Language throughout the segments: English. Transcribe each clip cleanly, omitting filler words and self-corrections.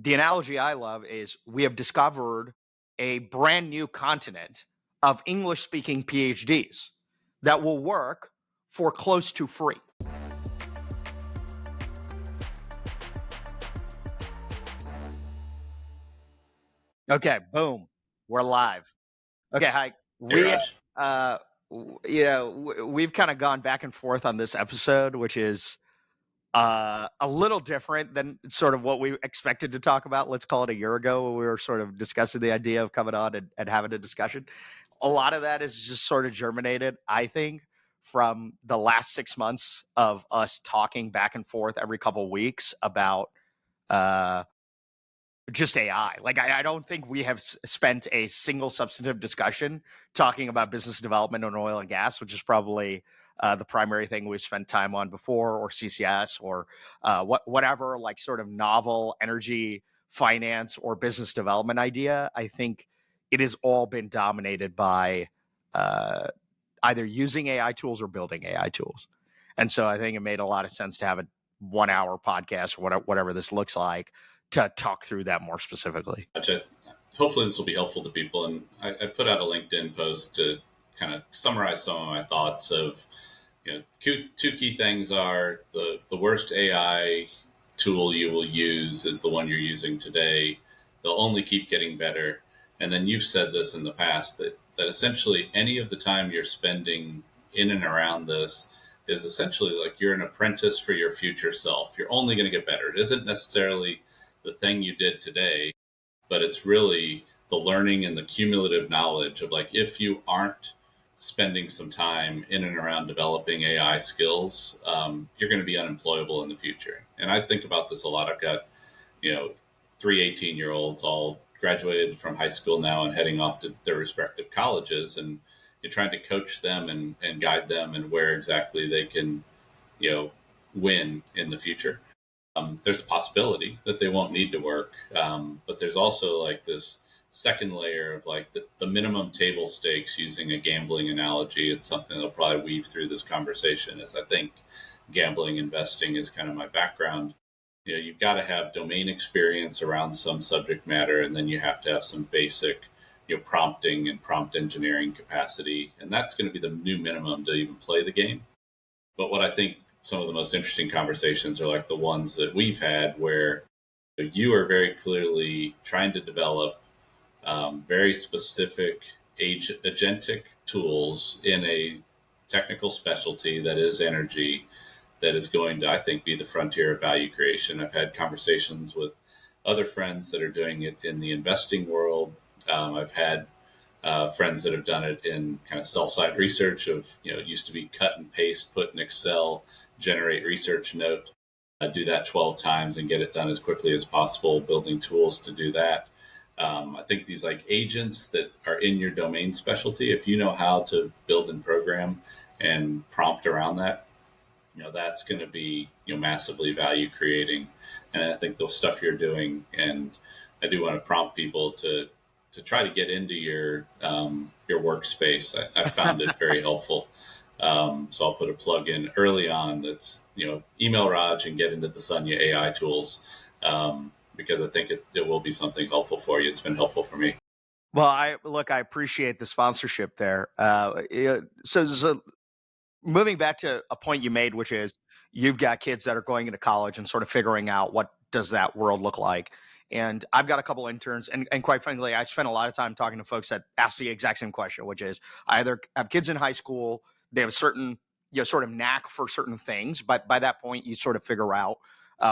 the analogy I love is we have discovered a brand new continent of English speaking PhDs that will work for close to free. Okay, boom, we're live. Okay, hi. Hey, Raj. We've kind of gone back and forth on this episode, which is a little different than sort of what we expected to talk about. Let's call it a year ago, when we were sort of discussing the idea of coming on and having a discussion. A lot of that is just sort of germinated, I think, from the last 6 months of us talking back and forth every couple weeks about uh, just AI. Like, I don't think we have spent a single substantive discussion talking about business development on oil and gas, which is probably the primary thing we've spent time on before, or CCS, or whatever, like sort of novel energy, finance, or business development idea. I think it has all been dominated by either using AI tools or building AI tools. And so I think it made a lot of sense to have a 1 hour podcast, or whatever this looks like, to talk through that more specifically. Hopefully this will be helpful to people. And I put out a LinkedIn post to kind of summarize some of my thoughts of, two key things are the worst AI tool you will use is the one you're using today. They'll only keep getting better. And then you've said this in the past that essentially any of the time you're spending in and around this is essentially like you're an apprentice for your future self. You're only going to get better. It isn't necessarily the thing you did today, but it's really the learning and the cumulative knowledge of, like, if you aren't spending some time in and around developing AI skills, you're going to be unemployable in the future. And I think about this a lot. I've got, 3 18-year-olds all graduated from high school now and heading off to their respective colleges, and you're trying to coach them and guide them and where exactly they can, win in the future. There's a possibility that they won't need to work. But there's also like this second layer of like the minimum table stakes, using a gambling analogy. It's something that'll probably weave through this conversation, as I think gambling investing is kind of my background. You've got to have domain experience around some subject matter, and then you have to have some basic, prompting and prompt engineering capacity. And that's going to be the new minimum to even play the game. But what I think some of the most interesting conversations are like the ones that we've had, where you are very clearly trying to develop very specific agentic tools in a technical specialty that is energy, that is going to, I think, be the frontier of value creation. I've had conversations with other friends that are doing it in the investing world. I've had friends that have done it in kind of sell-side research of, it used to be cut and paste, put in Excel, generate research note, do that 12 times and get it done as quickly as possible, building tools to do that. I think these like agents that are in your domain specialty, if you know how to build and program and prompt around that, that's going to be, massively value creating. And I think the stuff you're doing, and I do want to prompt people to try to get into your workspace. I found it very helpful. So I'll put a plug in early on. That's, email Raj and get into the Sunya AI tools, because I think it will be something helpful for you. It's been helpful for me. Well, I appreciate the sponsorship there. So moving back to a point you made, which is you've got kids that are going into college and sort of figuring out what does that world look like. And I've got a couple interns, and quite frankly, I spent a lot of time talking to folks that ask the exact same question, which is I either have kids in high school, they have a certain, sort of knack for certain things, but by that point, you sort of figure out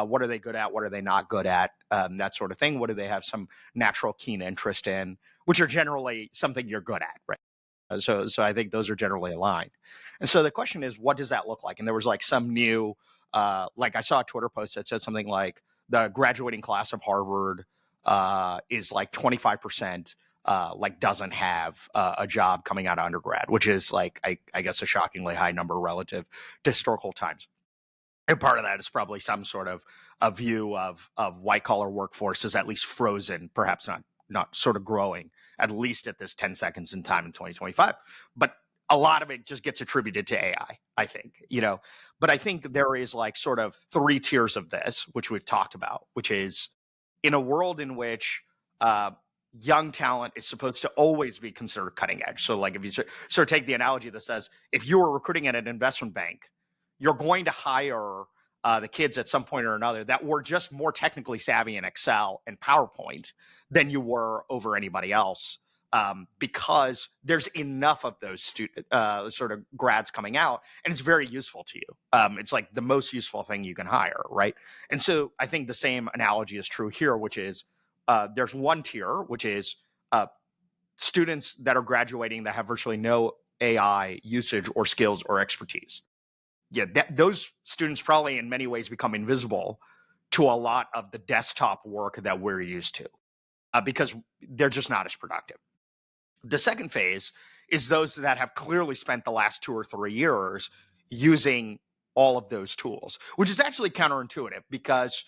what are they good at, what are they not good at, that sort of thing. What do they have some natural keen interest in, which are generally something you're good at, right? So I think those are generally aligned. And so the question is, what does that look like? And there was like some new, like I saw a Twitter post that said something like the graduating class of Harvard is like 25%, like doesn't have a job coming out of undergrad, which is like, I guess a shockingly high number relative to historical times. And part of that is probably some sort of a view of white collar workforce is at least frozen, perhaps not sort of growing, at least at this 10 seconds in time in 2025. But a lot of it just gets attributed to AI, I think, But I think there is like sort of 3 tiers of this, which we've talked about, which is in a world in which young talent is supposed to always be considered cutting edge. So, like, if you sort of take the analogy that says, if you were recruiting at an investment bank, you're going to hire the kids at some point or another that were just more technically savvy in Excel and PowerPoint than you were over anybody else. Because there's enough of those sort of grads coming out, and it's very useful to you. It's like the most useful thing you can hire, right? And so I think the same analogy is true here, which is there's one tier, which is students that are graduating that have virtually no AI usage or skills or expertise. Yeah, those students probably in many ways become invisible to a lot of the desktop work that we're used to because they're just not as productive. The second phase is those that have clearly spent the last 2 or 3 years using all of those tools, which is actually counterintuitive because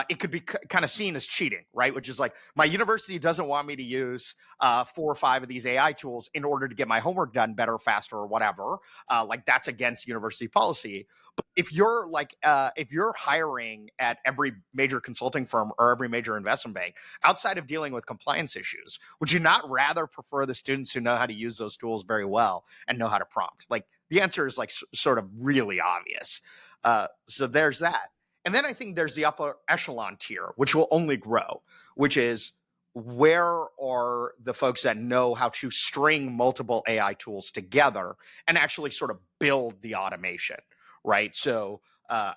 it could be kind of seen as cheating, right? Which is like, my university doesn't want me to use 4 or 5 of these AI tools in order to get my homework done better, faster, or whatever. Like, that's against university policy. But if you're hiring at every major consulting firm or every major investment bank, outside of dealing with compliance issues, would you not rather prefer the students who know how to use those tools very well and know how to prompt? Like, the answer is like sort of really obvious. So there's that. And then I think there's the upper echelon tier, which will only grow, which is, where are the folks that know how to string multiple AI tools together and actually sort of build the automation, right? So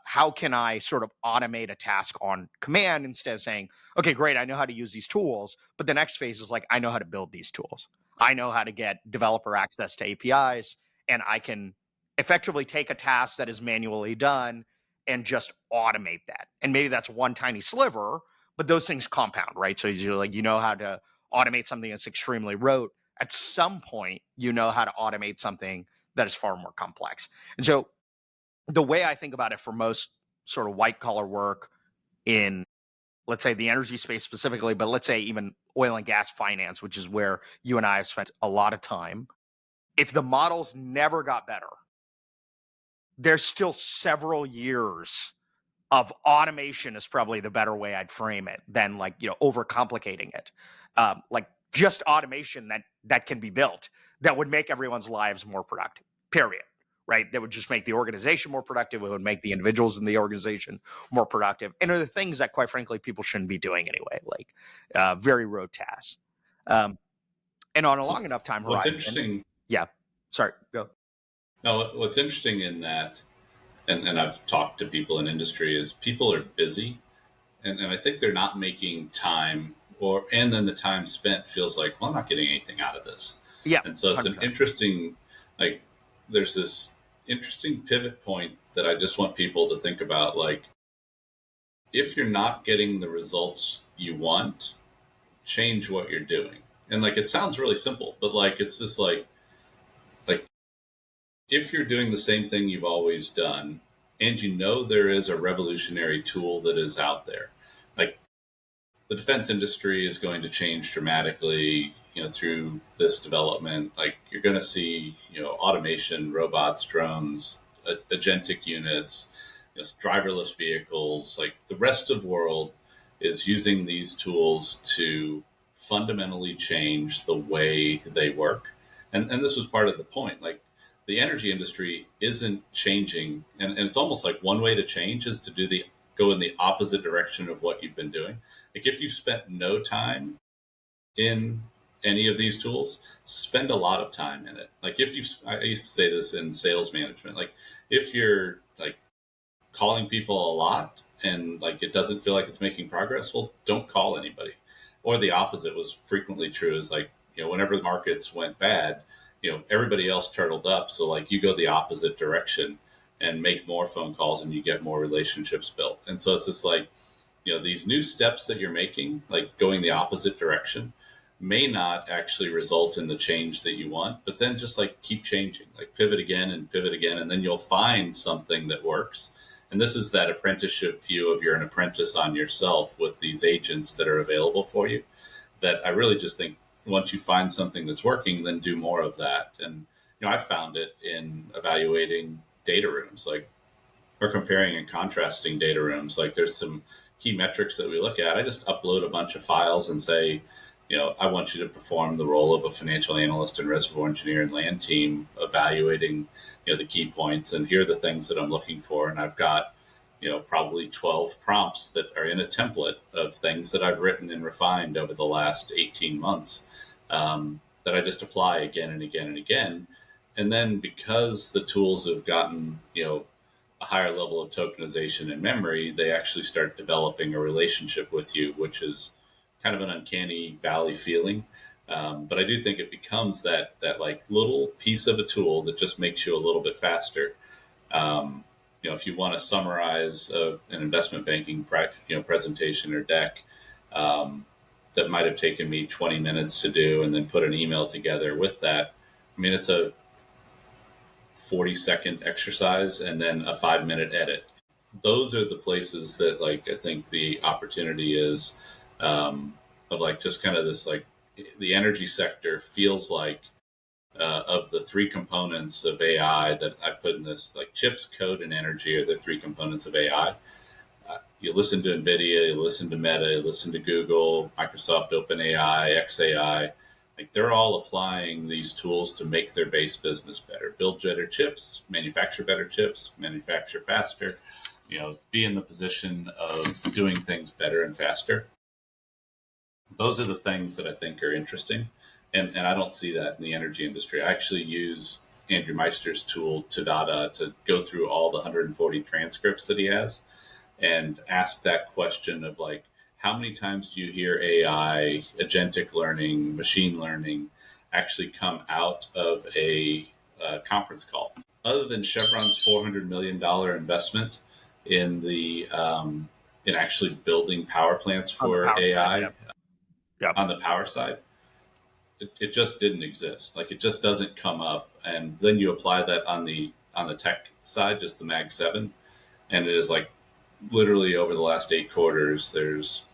how can I sort of automate a task on command instead of saying, okay, great, I know how to use these tools, but the next phase is like, I know how to build these tools. I know how to get developer access to APIs, and I can effectively take a task that is manually done and just automate that. And maybe that's one tiny sliver, but those things compound, right? So you're like, you know how to automate something that's extremely rote. At some point, you know how to automate something that is far more complex. And so the way I think about it for most sort of white collar work in, let's say, the energy space specifically, but let's say even oil and gas finance, which is where you and I have spent a lot of time, if the models never got better, there's still several years of automation is probably the better way I'd frame it than, like, overcomplicating it. Like, just automation that can be built that would make everyone's lives more productive, period. Right? That would just make the organization more productive. It would make the individuals in the organization more productive. And are the things that, quite frankly, people shouldn't be doing anyway, like very rote tasks. And on a long enough time What's horizon, interesting, yeah. Sorry, go. no, what's interesting in that, and I've talked to people in industry, is people are busy, and I think they're not making time, and then the time spent feels like, well, I'm not getting anything out of this. Yeah, And so it's an 100%. interesting, like, there's this interesting pivot point that I just want people to think about. Like, if you're not getting the results you want, change what you're doing. And like, it sounds really simple, but like, it's this like if you're doing the same thing you've always done, and you know there is a revolutionary tool that is out there, like, the defense industry is going to change dramatically, through this development. Like, you're going to see, automation, robots, drones, agentic units, driverless vehicles. Like, the rest of the world is using these tools to fundamentally change the way they work. And this was part of the point. Like, the energy industry isn't changing, and it's almost like one way to change is to go in the opposite direction of what you've been doing. Like, if you spent no time in any of these tools, spend a lot of time in it. Like, I used to say this in sales management. Like, if you're like calling people a lot and like it doesn't feel like it's making progress, well, don't call anybody. Or the opposite was frequently true. Is like, whenever the markets went bad, everybody else turtled up. So like, you go the opposite direction and make more phone calls and you get more relationships built. And so it's just like, these new steps that you're making, like going the opposite direction, may not actually result in the change that you want, but then just like keep changing, like pivot again, and then you'll find something that works. And this is that apprenticeship view of, you're an apprentice on yourself with these agents that are available for you, that I really just think, once you find something that's working, then do more of that. And I found it in evaluating data rooms, like, or comparing and contrasting data rooms. Like, there's some key metrics that we look at, I just upload a bunch of files and say, I want you to perform the role of a financial analyst and reservoir engineer and land team, evaluating, the key points. And here are the things that I'm looking for. And I've got, probably 12 prompts that are in a template of things that I've written and refined over the last 18 months, that I just apply again and again and again. And then because the tools have gotten, a higher level of tokenization and memory, they actually start developing a relationship with you, which is kind of an uncanny valley feeling. But I do think it becomes that like little piece of a tool that just makes you a little bit faster. If you want to summarize an investment banking presentation or deck, that might have taken me 20 minutes to do, and then put an email together with that. I mean, it's a 40-second exercise and then a 5-minute edit. Those are the places that, like, I think the opportunity is, of like just kind of this, like, the energy sector feels like, of the three components of AI that I put in this, like chips, code, and energy are the three components of AI. You listen to NVIDIA, you listen to Meta, you listen to Google, Microsoft, OpenAI, XAI. Like, they're all applying these tools to make their base business better, build better chips, manufacture faster, be in the position of doing things better and faster. Those are the things that I think are interesting. And I don't see that in the energy industry. I actually use Andrew Meister's tool, Tadata, to go through all the 140 transcripts that he has and ask that question of, like, how many times do you hear AI, agentic learning, machine learning actually come out of a conference call? Other than Chevron's $400 million investment in the in actually building power plants On the for power side, AI yep. Yep. on the power side, it just didn't exist. Like, it just doesn't come up. And then you apply that on the tech side, just the Mag 7, and it is like, literally over the last 8 quarters, there's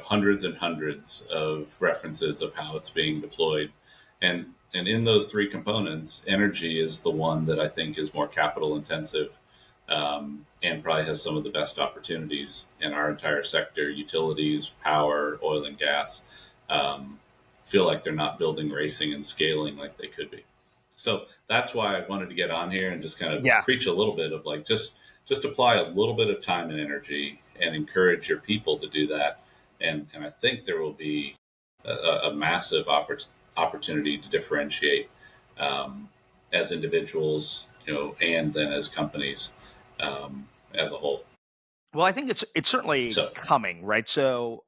hundreds and hundreds of references of how it's being deployed. And in those three components, energy is the one that I think is more capital intensive, and probably has some of the best opportunities in our entire sector. Utilities, power, oil and gas, feel like they're not building, racing, and scaling like they could be. So that's why I wanted to get on here and just kind of Yeah. preach a little bit of, like, just apply a little bit of time and energy and encourage your people to do that. And I think there will be a massive opportunity to differentiate, as individuals, and then as companies, as a whole. Well, I think it's certainly So coming, right? So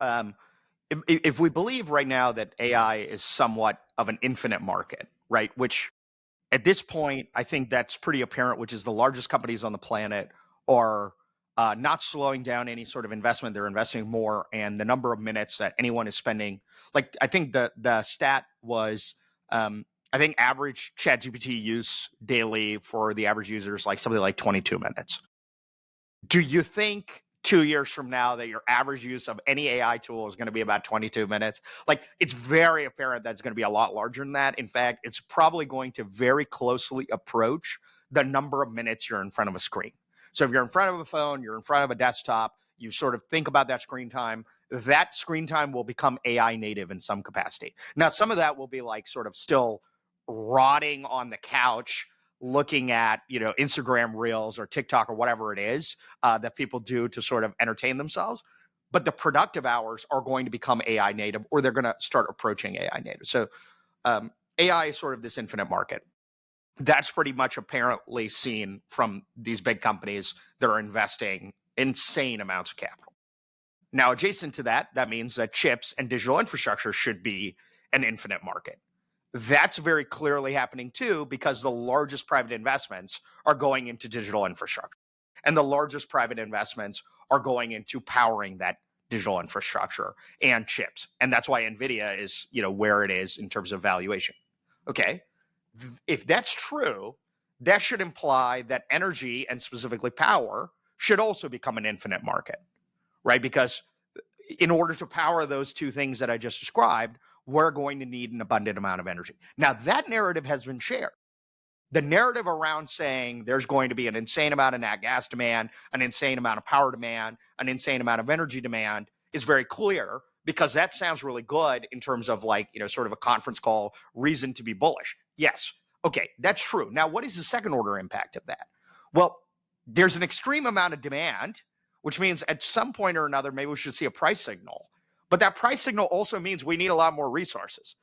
if we believe right now that AI is somewhat of an infinite market, right? Which at this point, I think that's pretty apparent, which is the largest companies on the planet are not slowing down any sort of investment. They're investing more, and the number of minutes that anyone is spending, like, I think the stat was, I think average ChatGPT use daily for the average user is like something like 22 minutes. Do you think 2 years from now that your average use of any AI tool is going to be about 22 minutes? Like, it's very apparent that it's going to be a lot larger than that. In fact, it's probably going to very closely approach the number of minutes you're in front of a screen. So if you're in front of a phone, you're in front of a desktop, you sort of think about that screen time will become AI native in some capacity. Now, some of that will be like sort of still rotting on the couch looking at, Instagram reels or TikTok or whatever it is that people do to sort of entertain themselves. But the productive hours are going to become AI native, or they're going to start approaching AI native. So AI is sort of this infinite market. That's pretty much apparently seen from these big companies that are investing insane amounts of capital. Now, adjacent to that, that means that chips and digital infrastructure should be an infinite market. That's very clearly happening too, because the largest private investments are going into digital infrastructure, and the largest private investments are going into powering that digital infrastructure and chips. And that's why NVIDIA is, where it is in terms of valuation. Okay. If that's true, that should imply that energy, and specifically power, should also become an infinite market, right? Because in order to power those two things that I just described, we're going to need an abundant amount of energy. Now, that narrative has been shared. The narrative around saying there's going to be an insane amount of nat gas demand, an insane amount of power demand, an insane amount of energy demand is very clear, because that sounds really good in terms of like, sort of a conference call reason to be bullish. Yes. Okay, that's true. Now, what is the second order impact of that? Well, there's an extreme amount of demand, which means at some point or another, maybe we should see a price signal. But that price signal also means we need a lot more resources.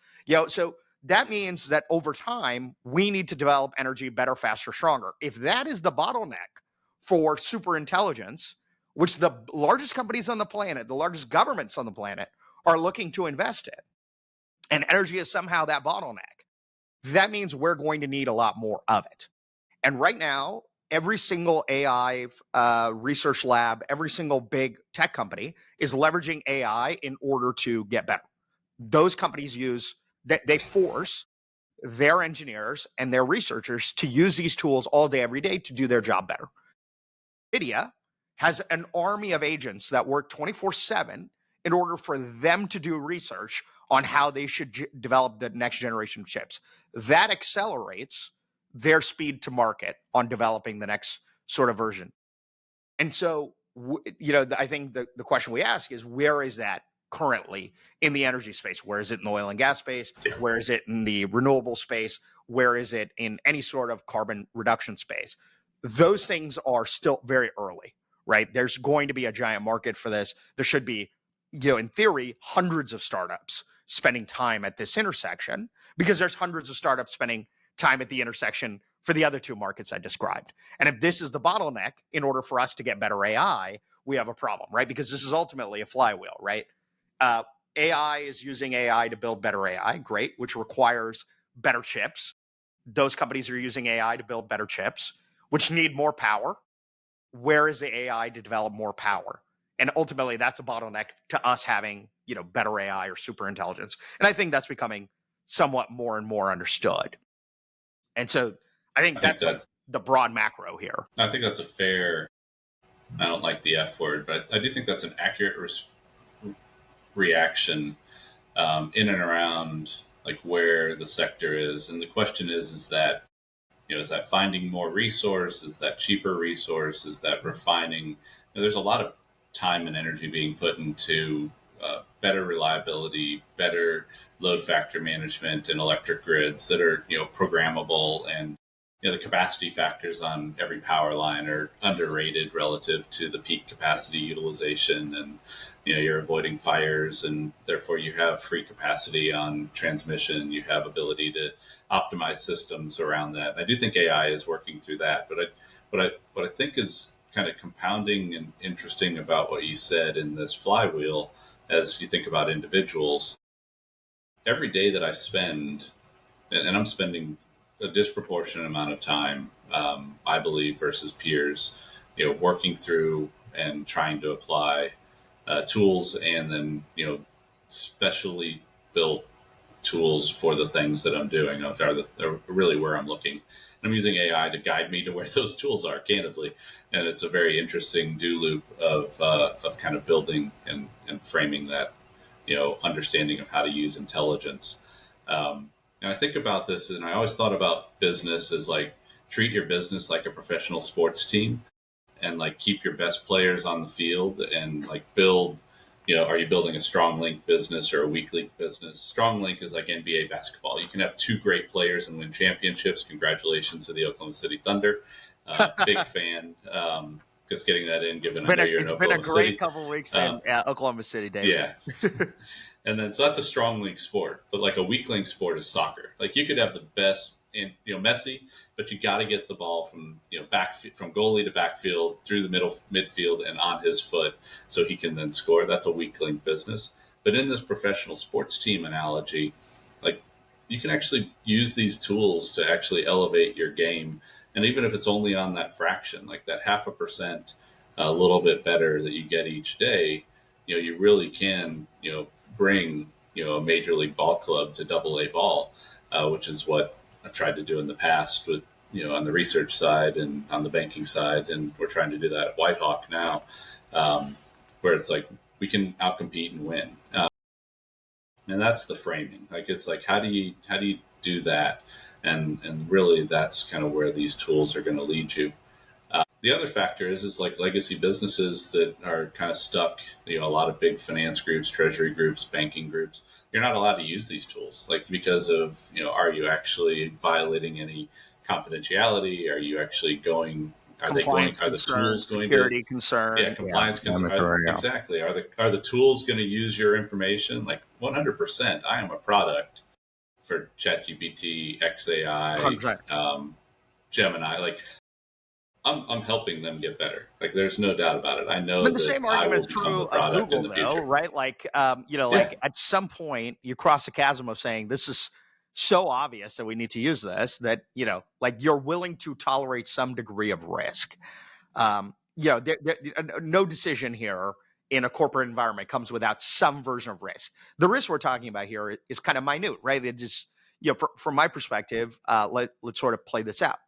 So that means that over time, we need to develop energy better, faster, stronger. If that is the bottleneck for super intelligence, which the largest companies on the planet, the largest governments on the planet are looking to invest in, and energy is somehow that bottleneck, that means we're going to need a lot more of it. And right now, every single AI research lab, every single big tech company is leveraging AI in order to get better. Those companies they force their engineers and their researchers to use these tools all day, every day to do their job better. NVIDIA has an army of agents that work 24/7 in order for them to do research on how they should develop the next generation of chips. That accelerates their speed to market on developing the next sort of version. And so, I think the question we ask is, where is that currently in the energy space? Where is it in the oil and gas space? Yeah. Where is it in the renewable space? Where is it in any sort of carbon reduction space? Those things are still very early, right? There's going to be a giant market for this. There should be, in theory, hundreds of startups spending time at this intersection, because there's hundreds of startups spending time at the intersection for the other two markets I described. And if this is the bottleneck in order for us to get better AI, we have a problem, right? Because this is ultimately a flywheel, right? AI is using AI to build better AI, great, which requires better chips. Those companies are using AI to build better chips, which need more power. Where is the AI to develop more power? And ultimately, that's a bottleneck to us having, better AI or super intelligence. And I think that's becoming somewhat more and more understood. And so I think that's the broad macro here. I think that's a fair, I don't like the F word, but I do think that's an accurate reaction in and around like where the sector is. And the question is that, is that finding more resource? Is that cheaper resource? Is that refining? There's a lot of time and energy being put into better reliability, better load factor management in electric grids that are, programmable, and the capacity factors on every power line are underrated relative to the peak capacity utilization, and you're avoiding fires, and therefore you have free capacity on transmission. You have ability to optimize systems around that. And I do think AI is working through that, but what I think is kind of compounding and interesting about what you said in this flywheel, as you think about individuals, every day that I spend, and I'm spending a disproportionate amount of time, I believe, versus peers, working through and trying to apply tools, and then, specially built tools for the things that I'm doing are really where I'm looking. And I'm using AI to guide me to where those tools are, candidly. And it's a very interesting do loop of kind of building and framing that, understanding of how to use intelligence. And I think about this, and I always thought about business as like, treat your business like a professional sports team, and like keep your best players on the field, and like build, are you building a strong link business or a weak link business? Strong link is like NBA basketball. You can have two great players and win championships. Congratulations to the Oklahoma City Thunder. Big fan. Just getting that in, given I know you're in Oklahoma City. It's been a great couple of weeks in Oklahoma City, David. Yeah. And then, so that's a strong link sport, but like a weak link sport is soccer. Like you could have the best, in Messi, but you got to get the ball from from goalie to backfield through the midfield and on his foot, so he can then score. That's a weak link business. But in this professional sports team analogy, like you can actually use these tools to actually elevate your game, and even if it's only on that fraction, like that 0.5%, a little bit better that you get each day, you really can bring a major league ball club to AA ball, which is what I've tried to do in the past with on the research side and on the banking side, and we're trying to do that at WhiteHawk now, where it's like we can outcompete and win, and that's the framing. Like it's like how do you do that. And really, that's kind of where these tools are going to lead you. The other factor is like legacy businesses that are kind of stuck, a lot of big finance groups, treasury groups, banking groups, you're not allowed to use these tools, like because of, are you actually violating any confidentiality? Are you actually going, Compliance are the concern, tools going to, security concern. Yeah, compliance concern? mandatory. Yeah. Exactly. Are the tools going to use your information? Like 100%, I am a product for ChatGPT, XAI, 100%. Gemini. Like, I'm helping them get better. Like, there's no doubt about it. I I know mean, the that same I will argument's become the true of product in Google, the though, future. right? Like, Yeah. like at some point you cross the chasm of saying this is so obvious that we need to use this that like you're willing to tolerate some degree of risk. No decision here in a corporate environment comes without some version of risk. The risk we're talking about here is kind of minute, right? It just, from my perspective, let's sort of play this out.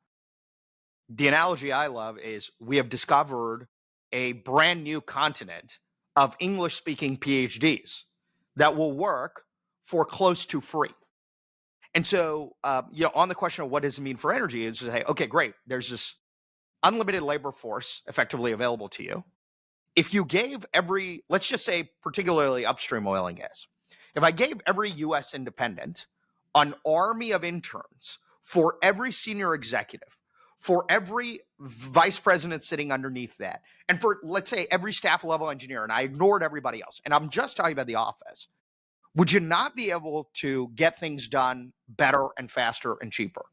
The analogy I love is we have discovered a brand new continent of English speaking PhDs that will work for close to free. And so, on the question of what does it mean for energy, is to say, okay, great, there's this unlimited labor force effectively available to you. If you gave let's just say, particularly upstream oil and gas, if I gave every US independent an army of interns for every senior executive, for every vice president sitting underneath that, and for, let's say, every staff level engineer, and I ignored everybody else, and I'm just talking about the office, would you not be able to get things done better and faster and cheaper?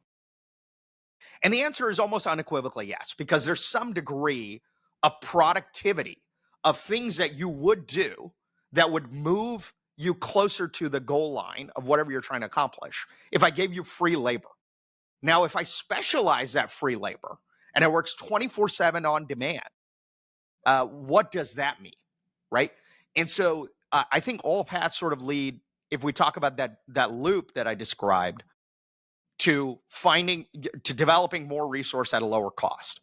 And the answer is almost unequivocally yes, because there's some degree of productivity of things that you would do that would move you closer to the goal line of whatever you're trying to accomplish if I gave you free labor. Now, if I specialize that free labor and it works 24/7 on demand, what does that mean, right? And so I think all paths sort of lead, if we talk about that loop that I described, to developing more resource at a lower cost.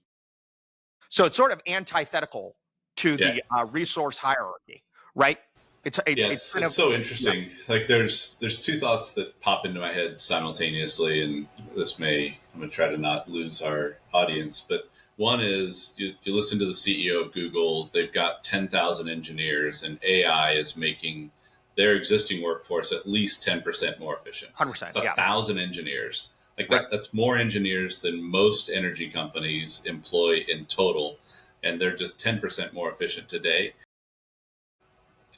So it's sort of antithetical to Yeah. the resource hierarchy, right? It's kind of, so interesting. Yeah. Like, there's two thoughts that pop into my head simultaneously, and I'm going to try to not lose our audience, but one is you listen to the CEO of Google. They've got 10,000 engineers, and AI is making their existing workforce at least 10% more efficient. 100%. It's 1,000 engineers. Like, right. That's more engineers than most energy companies employ in total, and they're just 10% more efficient today.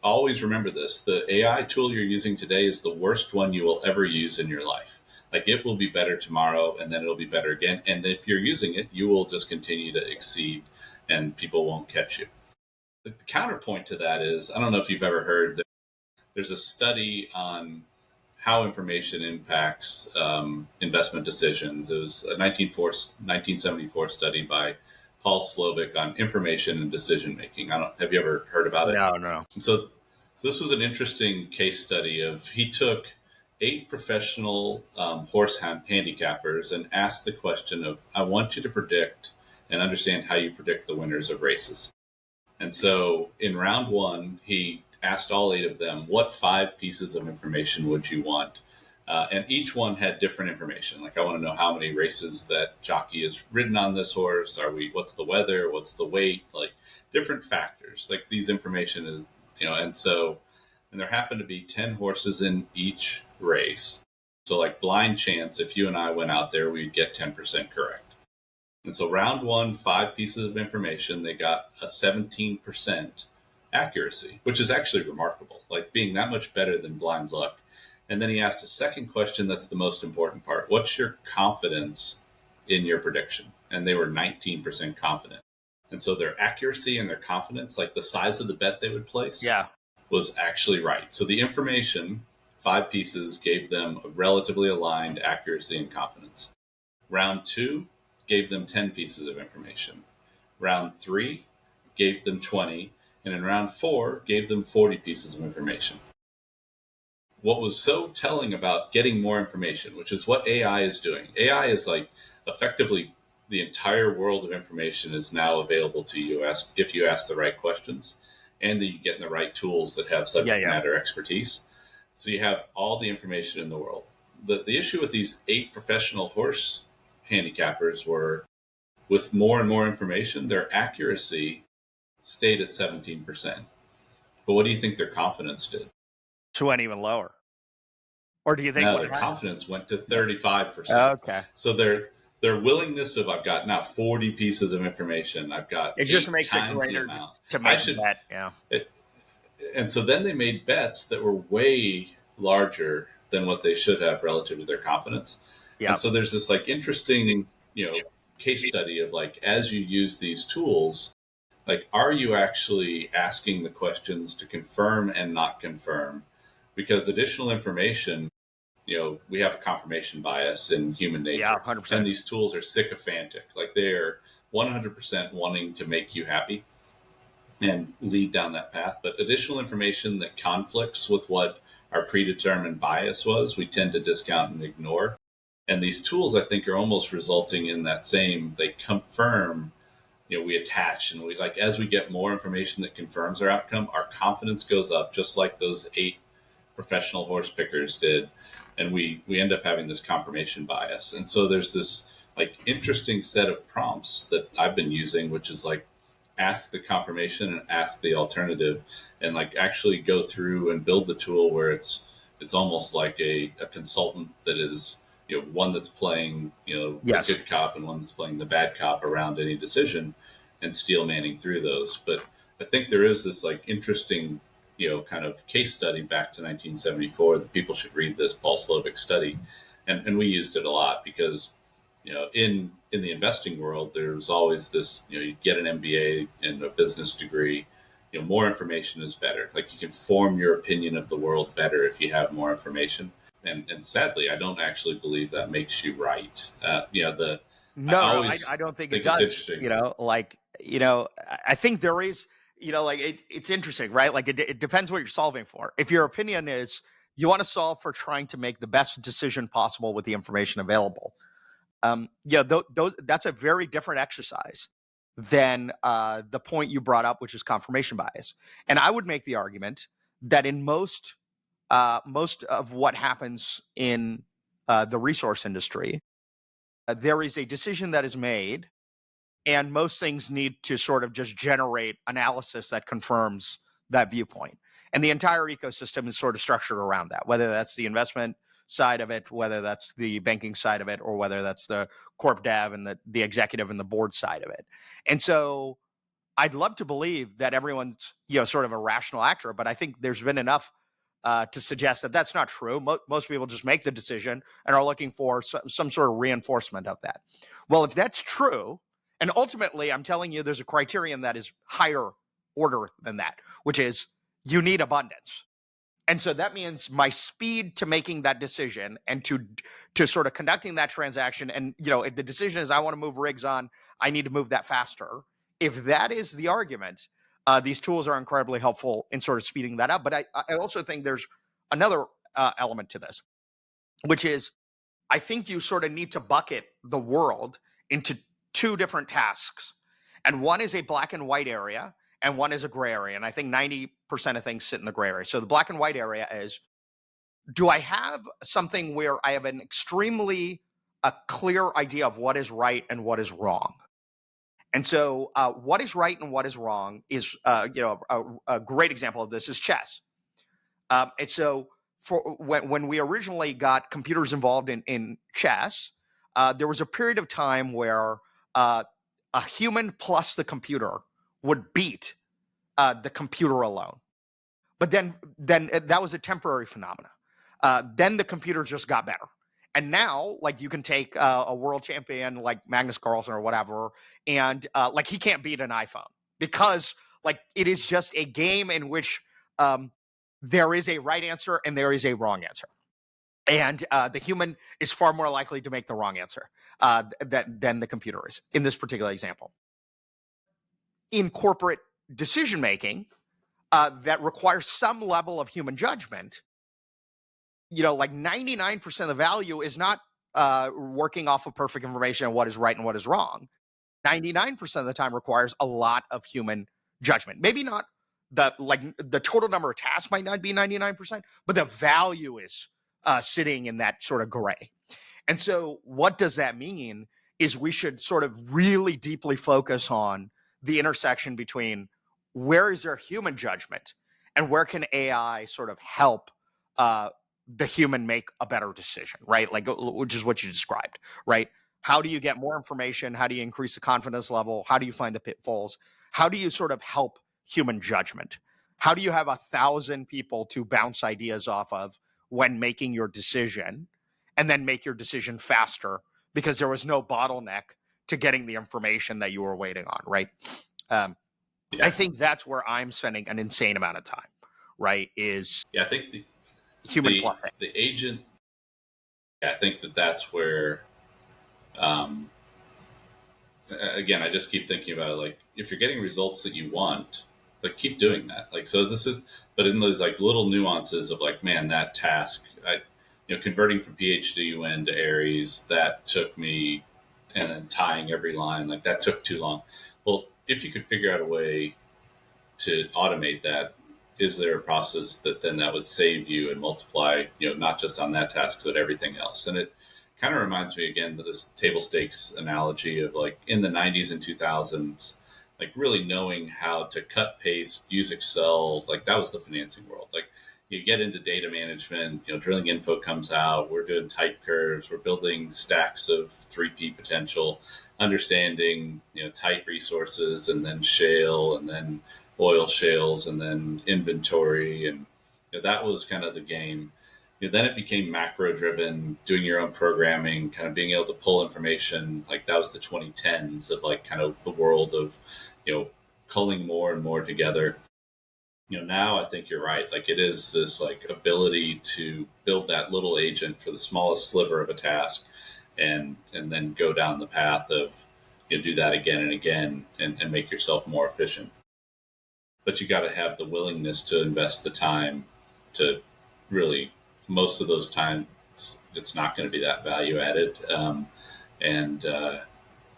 Always remember this: the AI tool you're using today is the worst one you will ever use in your life. Like, it will be better tomorrow, and then it'll be better again. And if you're using it, you will just continue to exceed, and people won't catch you. The counterpoint to that is, I don't know if you've ever heard that there's a study on how information impacts investment decisions. It was a 1974 study by Paul Slovic on information and decision making. Have you ever heard about it? No. And so this was an interesting case study of, he took 8 professional horse handicappers and asked the question of, I want you to predict and understand how you predict the winners of races. And so in round 1, he asked all 8 of them, what 5 pieces of information would you want? And each one had different information. Like, I want to know how many races that jockey has ridden on this horse. What's the weather? What's the weight? Like, different factors. Like, these information is, and there happened to be 10 horses in each race. So, like, blind chance, if you and I went out there, we'd get 10% correct. And so round 1, 5 pieces of information, they got a 17% accuracy, which is actually remarkable, like being that much better than blind luck. And then he asked a second question that's the most important part. What's your confidence in your prediction? And they were 19% confident. And so their accuracy and their confidence, like the size of the bet they would place, was actually right. So the information, 5 pieces, gave them a relatively aligned accuracy and confidence. Round 2 gave them 10 pieces of information. Round 3 gave them 20. And in round 4 gave them 40 pieces of information. What was so telling about getting more information, which is what AI is doing. AI is like, effectively, the entire world of information is now available to you if you ask the right questions, and that you get in the right tools that have subject matter expertise. So you have all the information in the world. the issue with these 8 professional horse handicappers were, with more and more information, their accuracy stayed at 17%. But what do you think their confidence did? So went even lower, or do you think No, went their higher? confidence went to 35%. Okay, So their willingness of, I've got now 40 pieces of information, I've got it just 8 makes it times the greater amount. to I make should that. Yeah, it, and so then they made bets that were way larger than what they should have relative to their confidence. yeah, And so there's this like interesting, case study of like, as you use these tools, like, are you actually asking the questions to confirm and not confirm? Because additional information, we have a confirmation bias in human yeah, nature, and 100%. these tools are sycophantic. Like, they're 100% wanting to make you happy and lead down that path. But additional information that conflicts with what our predetermined bias was, we tend to discount and ignore. And these tools, I think, are almost resulting in that same, they confirm, we attach, and we like, as we get more information that confirms our outcome, our confidence goes up, just like those 8 professional horse pickers did. And we end up having this confirmation bias. And so there's this like interesting set of prompts that I've been using, which is like, ask the confirmation and ask the alternative, and like actually go through and build the tool where it's almost like a consultant that is, one that's playing, the Yes. good cop and one that's playing the bad cop around any decision, and steel manning through those. But I think there is this like interesting, kind of case study back to 1974 that people should read, this Paul Slovic study. And we used it a lot because, in the investing world, there's always this, you get an MBA and a business degree, more information is better. Like, you can form your opinion of the world better if you have more information. And sadly, I don't actually believe that makes you right. I No, I always don't think it think it's does. interesting. I think there is, like it's interesting, right? Like it depends what you're solving for. If your opinion is you want to solve for trying to make the best decision possible with the information available, that's a very different exercise than the point you brought up, which is confirmation bias. And I would make the argument that in most of what happens in the resource industry, there is a decision that is made, and most things need to sort of just generate analysis that confirms that viewpoint. And the entire ecosystem is sort of structured around that, whether that's the investment side of it, whether that's the banking side of it, or whether that's the corp dev and the executive and the board side of it. And so I'd love to believe that everyone's, sort of a rational actor, but I think there's been enough to suggest that that's not true. Most people just make the decision and are looking for some sort of reinforcement of that. Well, if that's true, and ultimately I'm telling you there's a criterion that is higher order than that, which is you need abundance. And so that means my speed to making that decision and to sort of conducting that transaction. And, if the decision is I want to move rigs on, I need to move that faster. If that is the argument, these tools are incredibly helpful in sort of speeding that up. But I also think there's another element to this, which is I think you sort of need to bucket the world into 2 different tasks. And one is a black and white area, and one is a gray area. And I think 90% of things sit in the gray area. So the black and white area is, do I have something where I have an extremely clear idea of what is right and what is wrong? And so what is right and what is wrong is, a great example of this is chess. And so for when we originally got computers involved in chess, there was a period of time where a human plus the computer would beat the computer alone. But then that was a temporary phenomena. Then the computer just got better. And now, like, you can take a world champion like Magnus Carlsen or whatever, and like, he can't beat an iPhone because, like, it is just a game in which there is a right answer and there is a wrong answer. And the human is far more likely to make the wrong answer than the computer is in this particular example. In corporate decision making, that requires some level of human judgment, like 99% of the value is not working off of perfect information on what is right and what is wrong. 99% of the time requires a lot of human judgment. Maybe not the total number of tasks might not be 99%, but the value is sitting in that sort of gray. And so, what does that mean? Is we should sort of really deeply focus on the intersection between where is there human judgment and where can AI sort of help uh, the human make a better decision, right? Like, which is what you described, right? How do you get more information? How do you increase the confidence level? How do you find the pitfalls? How do you sort of help human judgment? How do you have 1,000 people to bounce ideas off of when making your decision, and then make your decision faster because there was no bottleneck to getting the information that you were waiting on, right? Um, I Yeah. think that's where I'm spending an insane amount of time, right? Is Yeah. I think human bluffing. the agent, yeah, I think that's where, um, again, I just keep thinking about it, like, if you're getting results that you want, like, keep doing that. Like, so this is, but in those like little nuances of like, man, that task, converting from PHDUN to Aries, that took me, and then tying every line, like that took too long. Well, if you could figure out a way to automate that, is there a process that would save you and multiply, not just on that task, but everything else? And it kind of reminds me again of this table stakes analogy of like in the 90s and 2000s, like really knowing how to cut, paste, use Excel. Like that was the financing world. Like you get into data management, drilling info comes out, we're doing type curves, we're building stacks of 3P potential, understanding, type resources, and then shale, and then oil shales, and then inventory. And that was kind of the game. Then it became macro driven, doing your own programming, kind of being able to pull information. Like that was the 2010s of like kind of the world of, culling more and more together. Now I think you're right. Like it is this like ability to build that little agent for the smallest sliver of a task, and then go down the path of, do that again and again, and make yourself more efficient. But you got to have the willingness to invest the time to really, most of those times it's not going to be that value added. And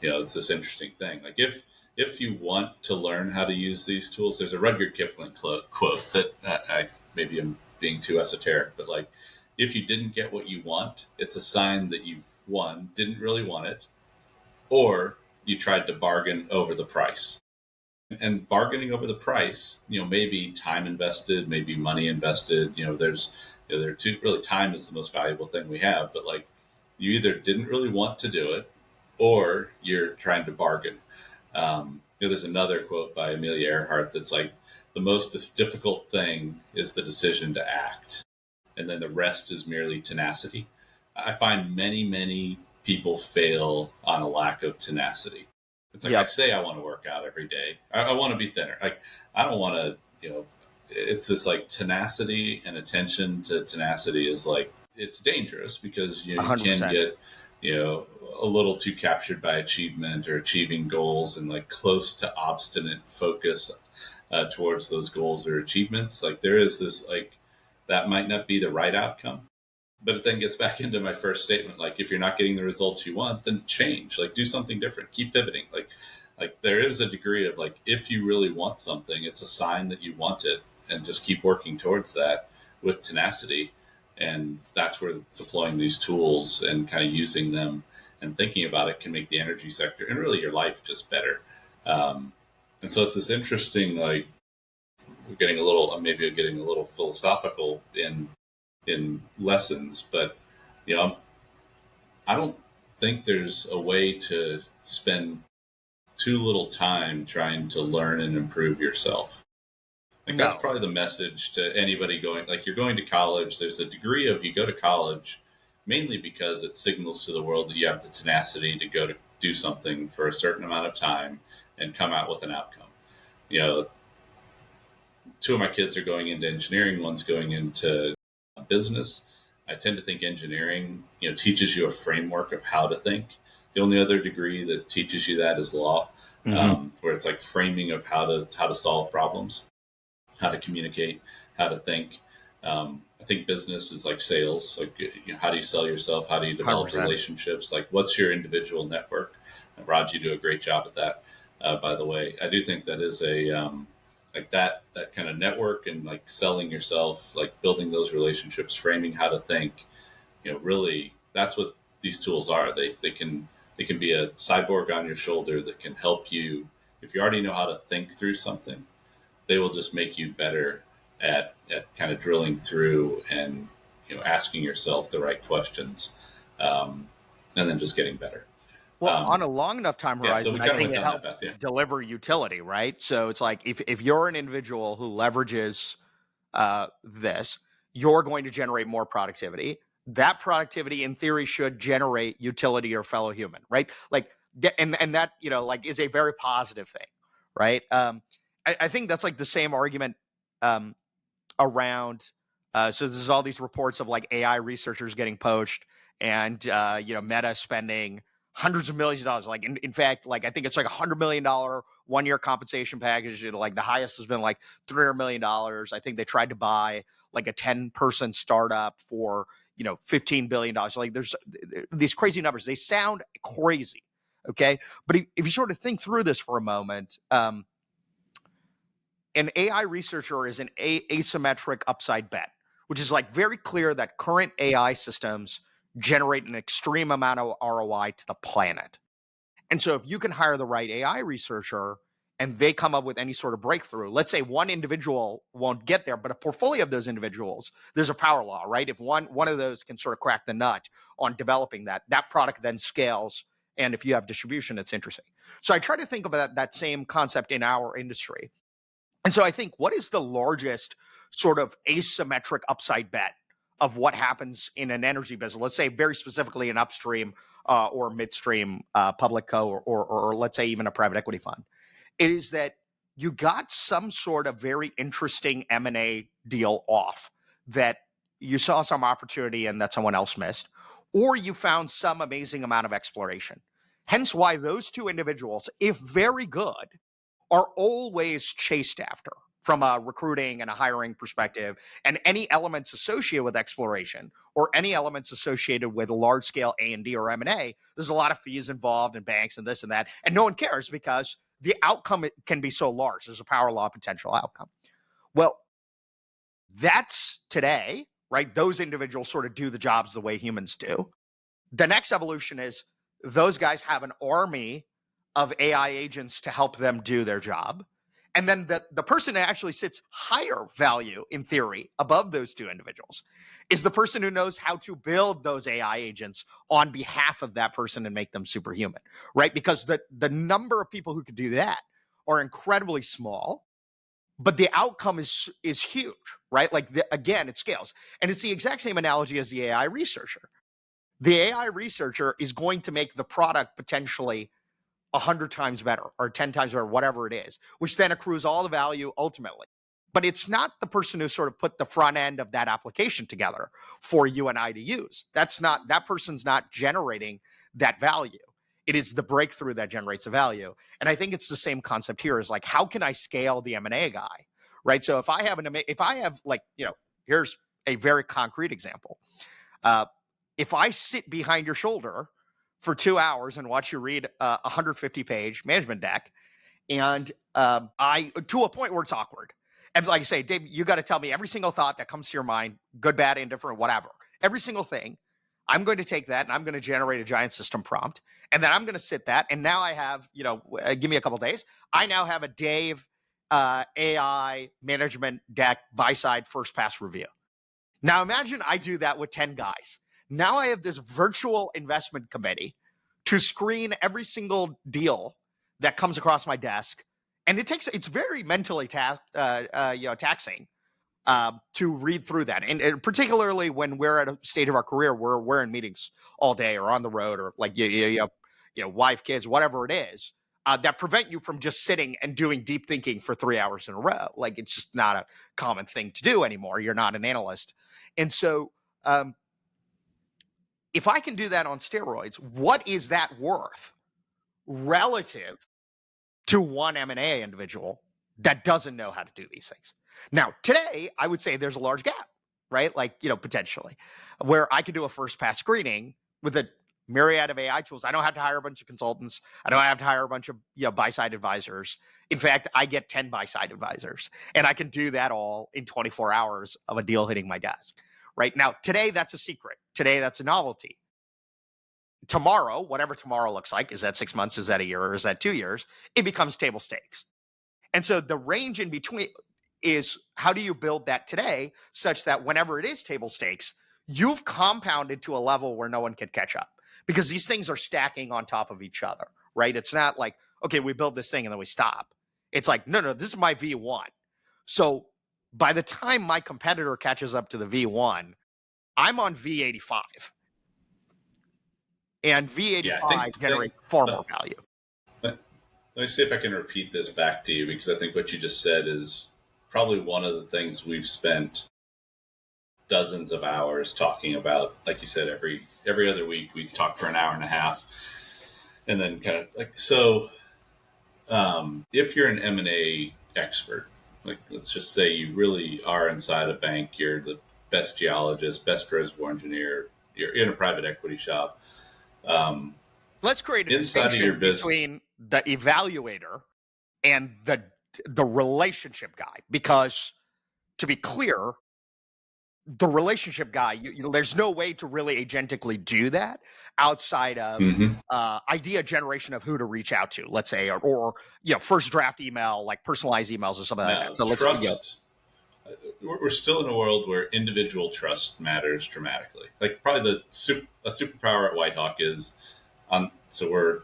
it's this interesting thing. Like if you want to learn how to use these tools, there's a Rudyard Kipling quote that I maybe I'm being too esoteric, but like if you didn't get what you want, it's a sign that you, one, didn't really want it, or you tried to bargain over the price. And bargaining over the price, maybe time invested, maybe money invested. There are two. Really, time is the most valuable thing we have. But like, you either didn't really want to do it, or you're trying to bargain. There's another quote by Amelia Earhart that's like, the most difficult thing is the decision to act, and then the rest is merely tenacity. I find many people fail on a lack of tenacity. It's like, I Yep. say I want to work out every day. I want to be thinner. Like I don't want to, it's this like tenacity and attention to tenacity is like, it's dangerous because, you can 100%. get, a little too captured by achievement or achieving goals, and like close to obstinate focus towards those goals or achievements. Like there is this, like, that might not be the right outcome. But it then gets back into my first statement. Like, if you're not getting the results you want, then change. Like, do something different. Keep pivoting. Like there is a degree of like, if you really want something, it's a sign that you want it, and just keep working towards that with tenacity. And that's where deploying these tools and kind of using them and thinking about it can make the energy sector and really your life just better. And so it's this interesting, like, we're getting a little, maybe getting a little philosophical in lessons, but I don't think there's a way to spend too little time trying to learn and improve yourself. Like that's No. probably the message to anybody going, like, you're going to college. There's a degree of, you go to college mainly because it signals to the world that you have the tenacity to go to do something for a certain amount of time and come out with an outcome. You know, two of my kids are going into engineering, one's going into business. I tend to think engineering, teaches you a framework of how to think. The only other degree that teaches you that is law, Hmm. where it's like framing of how to solve problems, how to communicate, how to think. I think business is like sales. Like, how do you sell yourself? How do you develop 100%. relationships? Like, what's your individual network? And Raj, you do a great job at that. By the way, I do think that is a like that kind of network, and like selling yourself, like building those relationships, framing how to think. really that's what these tools are. They can be a cyborg on your shoulder that can help you. If you already know how to think through something, they will just make you better at kind of drilling through and asking yourself the right questions, and then just getting better. Well, on a long enough time Yeah, so we horizon, I kind of think went it down that helps path. Yeah. deliver utility, right? So it's like if you're an individual who leverages this, you're going to generate more productivity. That productivity, in theory, should generate utility to your fellow human, right? Like, and that like is a very positive thing, right? I think that's like the same argument um, around. So there's all these reports of like AI researchers getting poached, and Meta spending hundreds of millions of dollars. Like in fact, like I think it's like $100 million 1 year compensation package. Like the highest has been like $300 million. I think they tried to buy like a 10-person startup for $15 billion. Like there's these crazy numbers. They sound crazy, okay? But if you sort of think through this for a moment, an AI researcher is an asymmetric upside bet, which is like very clear that current AI systems generate an extreme amount of ROI to the planet. And so if you can hire the right AI researcher and they come up with any sort of breakthrough, let's say one individual won't get there, but a portfolio of those individuals, there's a power law, right? If one of those can sort of crack the nut on developing that product then scales. And if you have distribution, it's interesting. So I try to think about that same concept in our industry. And so I think, what is the largest sort of asymmetric upside bet of what happens in an energy business? Let's say very specifically an upstream or midstream public co, or let's say even a private equity fund. It is that you got some sort of very interesting M&A deal off, that you saw some opportunity and that someone else missed, or you found some amazing amount of exploration. Hence why those two individuals, if very good, are always chased after from a recruiting and a hiring perspective, and any elements associated with exploration or any elements associated with large scale A&D or M&A, there's a lot of fees involved and banks and this and that, and no one cares because the outcome can be so large. There's a power law potential outcome. Well, that's today, right? Those individuals sort of do the jobs the way humans do. The next evolution is those guys have an army of AI agents to help them do their job. And then the person that actually sits higher value, in theory, above those two individuals is the person who knows how to build those AI agents on behalf of that person and make them superhuman, right? Because the number of people who can do that are incredibly small, but the outcome is huge, right? Like, again, it scales. And it's the exact same analogy as the AI researcher. The AI researcher is going to make the product potentially 100 times better or 10 times better, whatever it is, which then accrues all the value ultimately. But it's not the person who sort of put the front end of that application together for you and I to use. That person's not generating that value. It is the breakthrough that generates the value. And I think it's the same concept here, is like, how can I scale the M&A guy, right? So if I have like, here's a very concrete example. If I sit behind your shoulder for 2 hours and watch you read a 150-page management deck, and I to a point where it's awkward. And like I say, Dave, you got to tell me every single thought that comes to your mind, good, bad, indifferent, whatever. Every single thing. I'm going to take that and I'm going to generate a giant system prompt. And then I'm going to sit that. And now I have, give me a couple of days. I now have a Dave AI management deck buy-side first pass review. Now imagine I do that with 10 guys. Now I have this virtual investment committee to screen every single deal that comes across my desk. And it's very mentally taxing to read through that. And particularly when we're at a stage of our career where we're in meetings all day or on the road, or like, wife, kids, whatever it is, that prevent you from just sitting and doing deep thinking for 3 hours in a row. Like, it's just not a common thing to do anymore. You're not an analyst. And so if I can do that on steroids, what is that worth relative to one M&A individual that doesn't know how to do these things? Now, today, I would say there's a large gap, right? Like, potentially, where I could do a first pass screening with a myriad of AI tools. I don't have to hire a bunch of consultants. I don't have to hire a bunch of buy-side advisors. In fact, I get 10 buy-side advisors, and I can do that all in 24 hours of a deal hitting my desk, right? Now, today, that's a secret. Today, that's a novelty. Tomorrow, whatever tomorrow looks like, is that 6 months, is that a year, or is that 2 years? It becomes table stakes. And so the range in between is how do you build that today such that whenever it is table stakes, you've compounded to a level where no one can catch up because these things are stacking on top of each other, right? It's not like, okay, we build this thing and then we stop. It's like, no, this is my V1. So by the time my competitor catches up to the V1, I'm on V85. And Yeah, V85 generates far more value. let me see if I can repeat this back to you, because I think what you just said is probably one of the things we've spent dozens of hours talking about. Like you said, every other week we talk for an hour and a half, and then kind of like so. If you're an M&A expert, like let's just say you really are inside a bank, you're the best geologist, best reservoir engineer, you're in a private equity shop. Let's create a Inside of your distinction business, between the evaluator and the relationship guy, because to be clear, the relationship guy, there's no way to really agentically do that outside of mm-hmm. idea generation of who to reach out to, let's say, or first draft email, like personalized emails or something like that. Now So let's trust. We're still in a world where individual trust matters dramatically. Like probably a superpower at WhiteHawk is on. So we're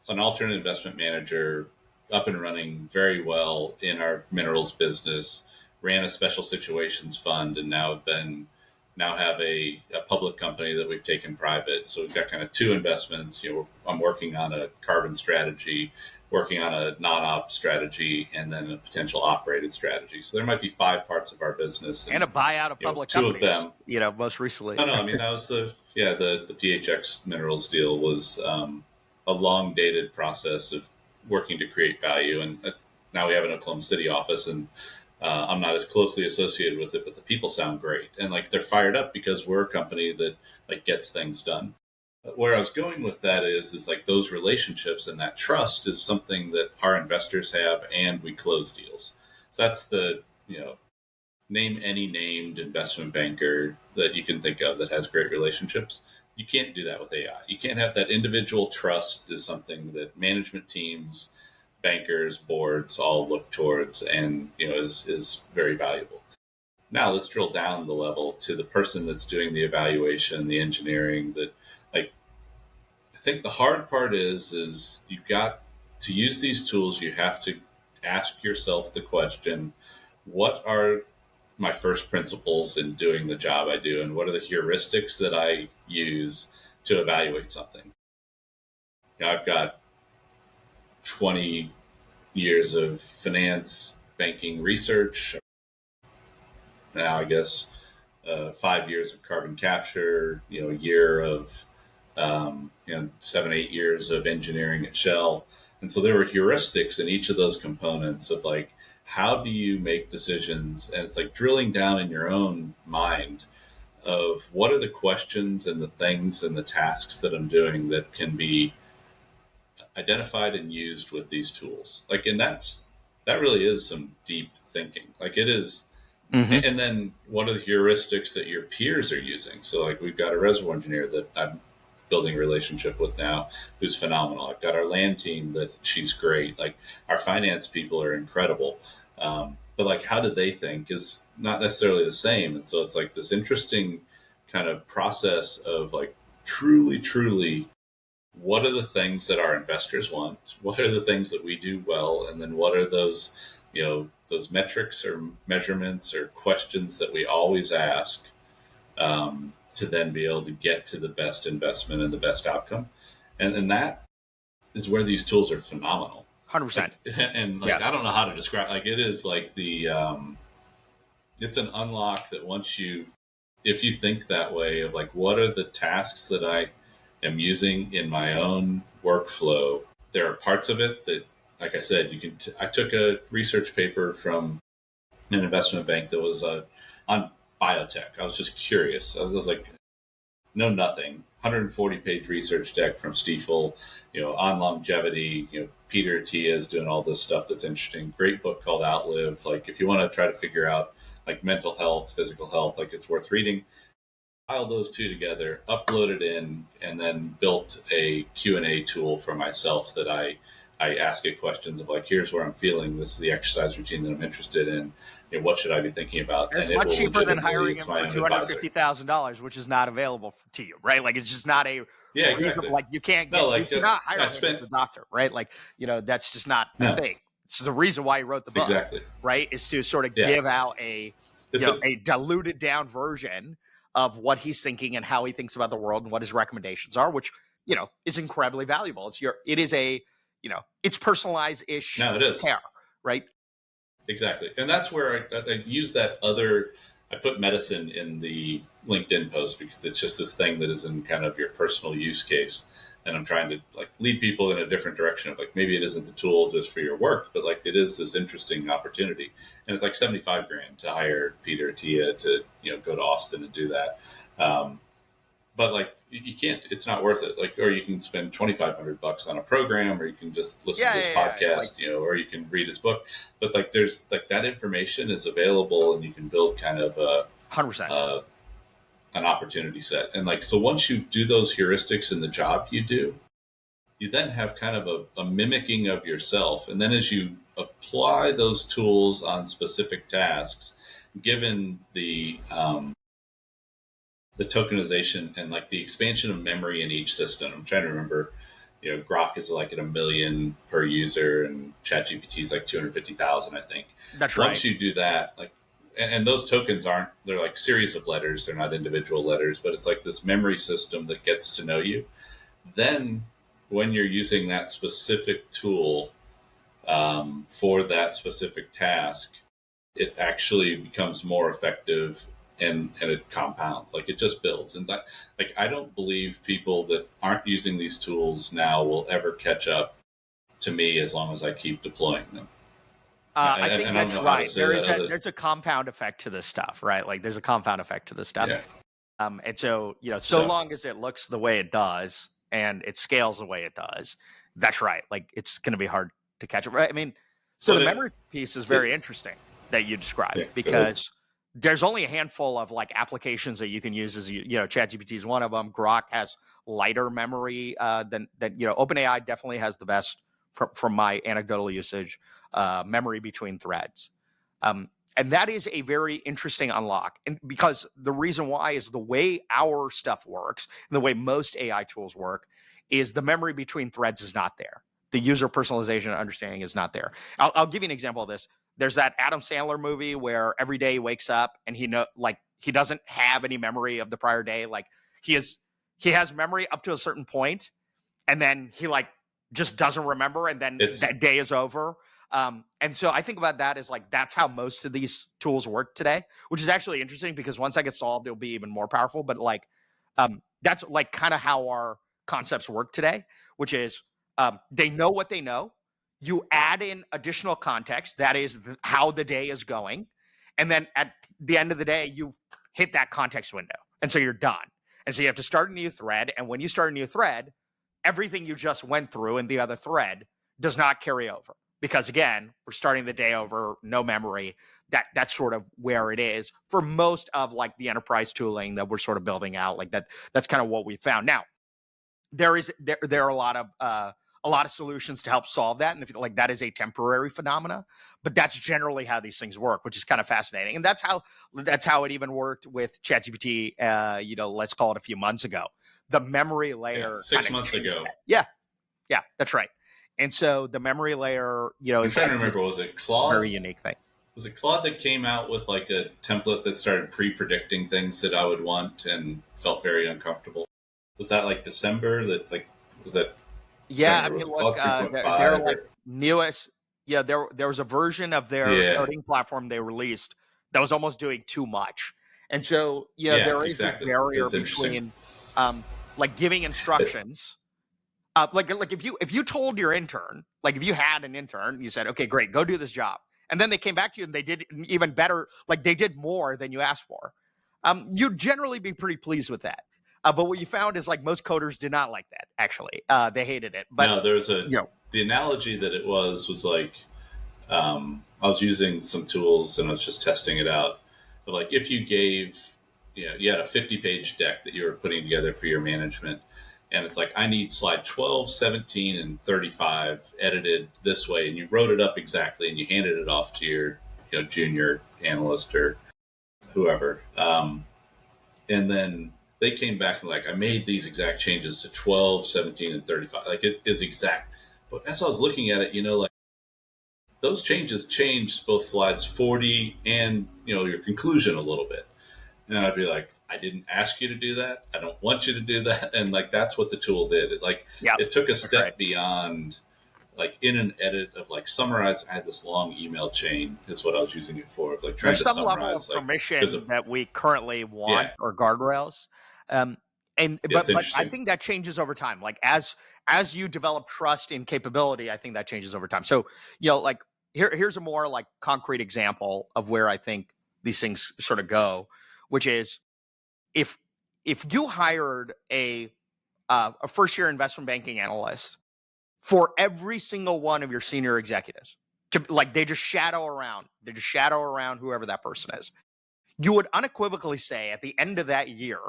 an alternate investment manager, up and running very well in our minerals business. Ran a special situations fund, and now have a public company that we've taken private. So we've got kind of two investments. I'm working on a carbon strategy, working on a non-op strategy, and then a potential operated strategy. So there might be 5 parts of our business, and a buyout of public two companies, of them. most recently. No, I mean that was the PHX Minerals deal was a long dated process of working to create value, and now we have an Oklahoma City office, and I'm not as closely associated with it, but the people sound great, and like they're fired up because we're a company that like gets things done. Where I was going with that is like those relationships and that trust is something that our investors have, and we close deals. So that's the name any named investment banker that you can think of that has great relationships. You can't do that with AI. You can't have that individual trust is something that management teams, bankers, boards all look towards, and is very valuable. Now let's drill down the level to the person that's doing the evaluation, the engineering. That like I think the hard part is you've got to use these tools. You have to ask yourself the question: what are my first principles in doing the job I do, and what are the heuristics that I use to evaluate something? I've got 20 years of finance, banking research. Now, I guess 5 years of carbon capture. A year of 7, 8 years of engineering at Shell, and so there were heuristics in each of those components of like how do you make decisions, and it's like drilling down in your own mind of what are the questions and the things and the tasks that I'm doing that can be identified and used with these tools. Like, and that really is some deep thinking. Like it is. Mm-hmm. And then what are the heuristics that your peers are using? So like we've got a reservoir engineer that I'm building a relationship with now who's phenomenal. I've got our land team that she's great. Like our finance people are incredible. But like how do they think is not necessarily the same. And so it's like this interesting kind of process of like truly what are the things that our investors want? What are the things that we do well? And then what are those metrics or measurements or questions that we always ask to then be able to get to the best investment and the best outcome. And that is where these tools are phenomenal. 100%. And I don't know how to describe, like it is like it's an unlock that if you think that way of like, what are the tasks that I am using in my own workflow? There are parts of it that, like I said, I took a research paper from an investment bank that was on biotech. I was just curious. I was like, know nothing. 140-page research deck from Stiefel, on longevity. Peter Attia is doing all this stuff that's interesting. Great book called Outlive. Like, if you want to try to figure out like mental health, physical health, like it's worth reading. Piled those two together, uploaded in, and then built a Q&A tool for myself that I ask it questions of like, here's where I'm feeling. This is the exercise routine that I'm interested in. You know, what should I be thinking about? And And it's it much will cheaper than legitimately, hiring it's him my for own two hundred advisor. fifty thousand dollars, which is not available to you, right? Like it's just not a Yeah, reasonable. exactly. Like you No, cannot I hire him as spent a doctor, right? Like that's just not a no, thing. So the reason why he wrote the book, exactly. right, is to sort of Yeah, give out a it's a a diluted down version of what he's thinking and how he thinks about the world and what his recommendations are, which is incredibly valuable. It is a it's personalized ish no, it is. care, right? Exactly. And that's where I use that other, I put medicine in the LinkedIn post because it's just this thing that is in kind of your personal use case. And I'm trying to like lead people in a different direction of like, maybe it isn't the tool just for your work, but like it is this interesting opportunity. And it's like 75 grand to hire Peter Tia to, go to Austin and do that. But like you can't, it's not worth it. Like, or you can spend $2,500 on a program, or you can just listen Yeah, to his yeah. Like podcast, or you can read his book. But like there's like that information is available, and you can build kind of 100%. a an opportunity set. And like, so once you do those heuristics in the job you do, you then have kind of a mimicking of yourself. And then as you apply those tools on specific tasks, given the tokenization and like the expansion of memory in each system. I'm trying to remember, Grok is like at 1 million per user, and ChatGPT is like 250,000, I think. That's right. Once you do that, like, and those tokens they're like series of letters. They're not individual letters, but it's like this memory system that gets to know you. Then when you're using that specific tool for that specific task, it actually becomes more effective, and it compounds. Like it just builds. And that, like, I don't believe people that aren't using these tools now will ever catch up to me as long as I keep deploying them. I think And I don't that's know how to right. say that other. There's a compound effect to this stuff, right? Like there's a compound effect to this stuff. Yeah. And so so So long as it looks the way it does and it scales the way it does, that's right. Like it's going to be hard to catch up. Right? I mean, so but the memory piece is very interesting that you described yeah, go ahead. because there's only a handful of like applications that you can use as ChatGPT is one of them. Grok has lighter memory than OpenAI definitely has the best from my anecdotal usage memory between threads. And that is a very interesting unlock. And because the reason why is the way our stuff works and the way most AI tools work is the memory between threads is not there. The user personalization and understanding is not there. I'll give you an example of this. There's that Adam Sandler movie where every day he wakes up and he doesn't have any memory of the prior day. Like he has memory up to a certain point, and then he like just doesn't remember, and then It's that day is over. And so I think about that as like that's how most of these tools work today, which is actually interesting because once that gets solved, it'll be even more powerful. But like that's like kind of how our concepts work today, which is they know what they know. You add in additional context, that is how the day is going, and then at the end of the day, you hit that context window, and so you're done. And so you have to start a new thread, and when you start a new thread, everything you just went through in the other thread does not carry over because again we're starting the day over, no memory. That's sort of where it is for most of like the enterprise tooling that we're sort of building out. Like that's kind of what we found. Now there are a lot of solutions to help solve that, and if like that is a temporary phenomena, but that's generally how these things work, which is kind of fascinating. And that's how it even worked with ChatGPT let's call it a few months ago. The memory yeah, layer kind 6 of months changed ago. that. Yeah, that's right. And so the memory layer, I'm is trying to like this remember. Was it Claude? very unique thing. Was it Claude that came out with like a template that started pre-predicting things that I would want and felt very uncomfortable? Was that like December? That like was that? I'm trying Yeah, to I remember. mean, Was it look, Claude they're 3.5 like or? newest. Yeah, there was a version of their Yeah, coding platform they released that was almost doing too much, and so yeah, there is this exactly. barrier It's interesting. between like giving It, instructions. Like if you told your intern, like if you had an intern, you said, okay, great, go do this job, and then they came back to you and they did even better, like they did more than you asked for. You'd generally be pretty pleased with that. But what you found is like most coders did not like that. Actually, they hated it. But no, there's you know, the analogy that it was like I was using some tools and I was just testing it out, But like if you gave, you had a 50-page deck that you were putting together for your management, and it's like, I need slide 12, 17, and 35 edited this way, and you wrote it up exactly, and you handed it off to your junior analyst or whoever, and then they came back and like, I made these exact changes to 12, 17, and 35. Like it is exact. But as I was looking at it, like those changes changed both slides 40 and your conclusion a little bit. And I'd be like, I didn't ask you to do that. I don't want you to do that. And like that's what the tool did. Yeah, It took a that's right. step beyond, like in an edit of like summarize. I had this long email chain is what I was using it for, like trying There's to some level of summarize, like because permission of that we currently yeah, want, or guardrails. Um, and it's but I interesting. think that changes over time. Like as you develop trust in capability, I think that changes over time. So, like here's a more like concrete example of where I think these things sort of go, which is if you hired a first year investment banking analyst for every single one of your senior executives, to like they just shadow around whoever that person is, you would unequivocally say at the end of that year,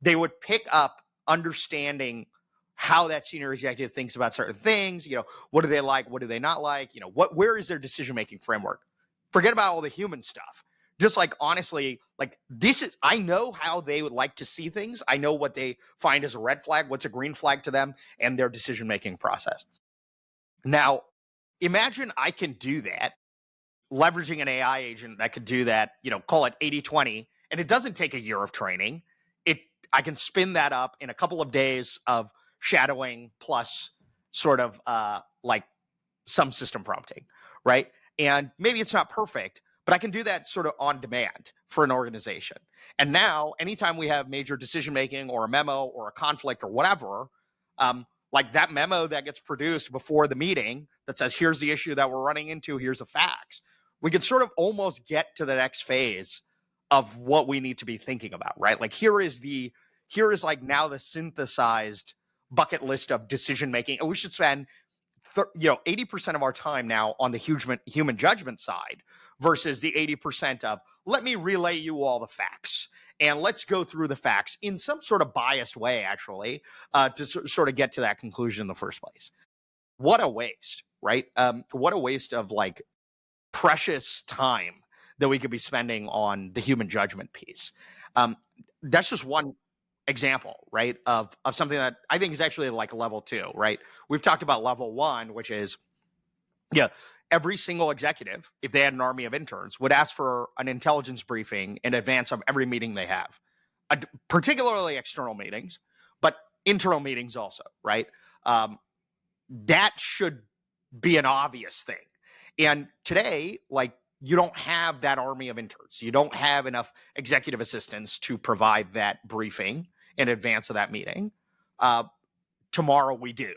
they would pick up understanding how that senior executive thinks about certain things. What do they like? What do they not like? Where is their decision-making framework? Forget about all the human stuff. Just like, honestly, like I know how they would like to see things. I know what they find as a red flag, what's a green flag to them, and their decision-making process. Now, imagine I can do that leveraging an AI agent that could do that, call it 80/20, and it doesn't take a year of training. It I can spin that up in a couple of days of shadowing plus sort of like some system prompting, right? And maybe it's not perfect, but I can do that sort of on demand for an organization. And now, anytime we have major decision making or a memo or a conflict or whatever, like that memo that gets produced before the meeting that says, here's the issue that we're running into, here's the facts, we can sort of almost get to the next phase of what we need to be thinking about, right? Like here is like now the synthesized bucket list of decision making, and we should spend 80% of our time now on the human judgment side versus the 80% of let me relay you all the facts and let's go through the facts in some sort of biased way, actually, to sort of get to that conclusion in the first place. What a waste, right? What a waste of like precious time that we could be spending on the human judgment piece. That's just one example, right, of something that I think is actually like level 2, right? We've talked about level 1, which is, every single executive, if they had an army of interns, would ask for an intelligence briefing in advance of every meeting they have, particularly external meetings, but internal meetings also, right? That should be an obvious thing. And today, like, you don't have that army of interns. You don't have enough executive assistants to provide that briefing in advance of that meeting. Tomorrow we do,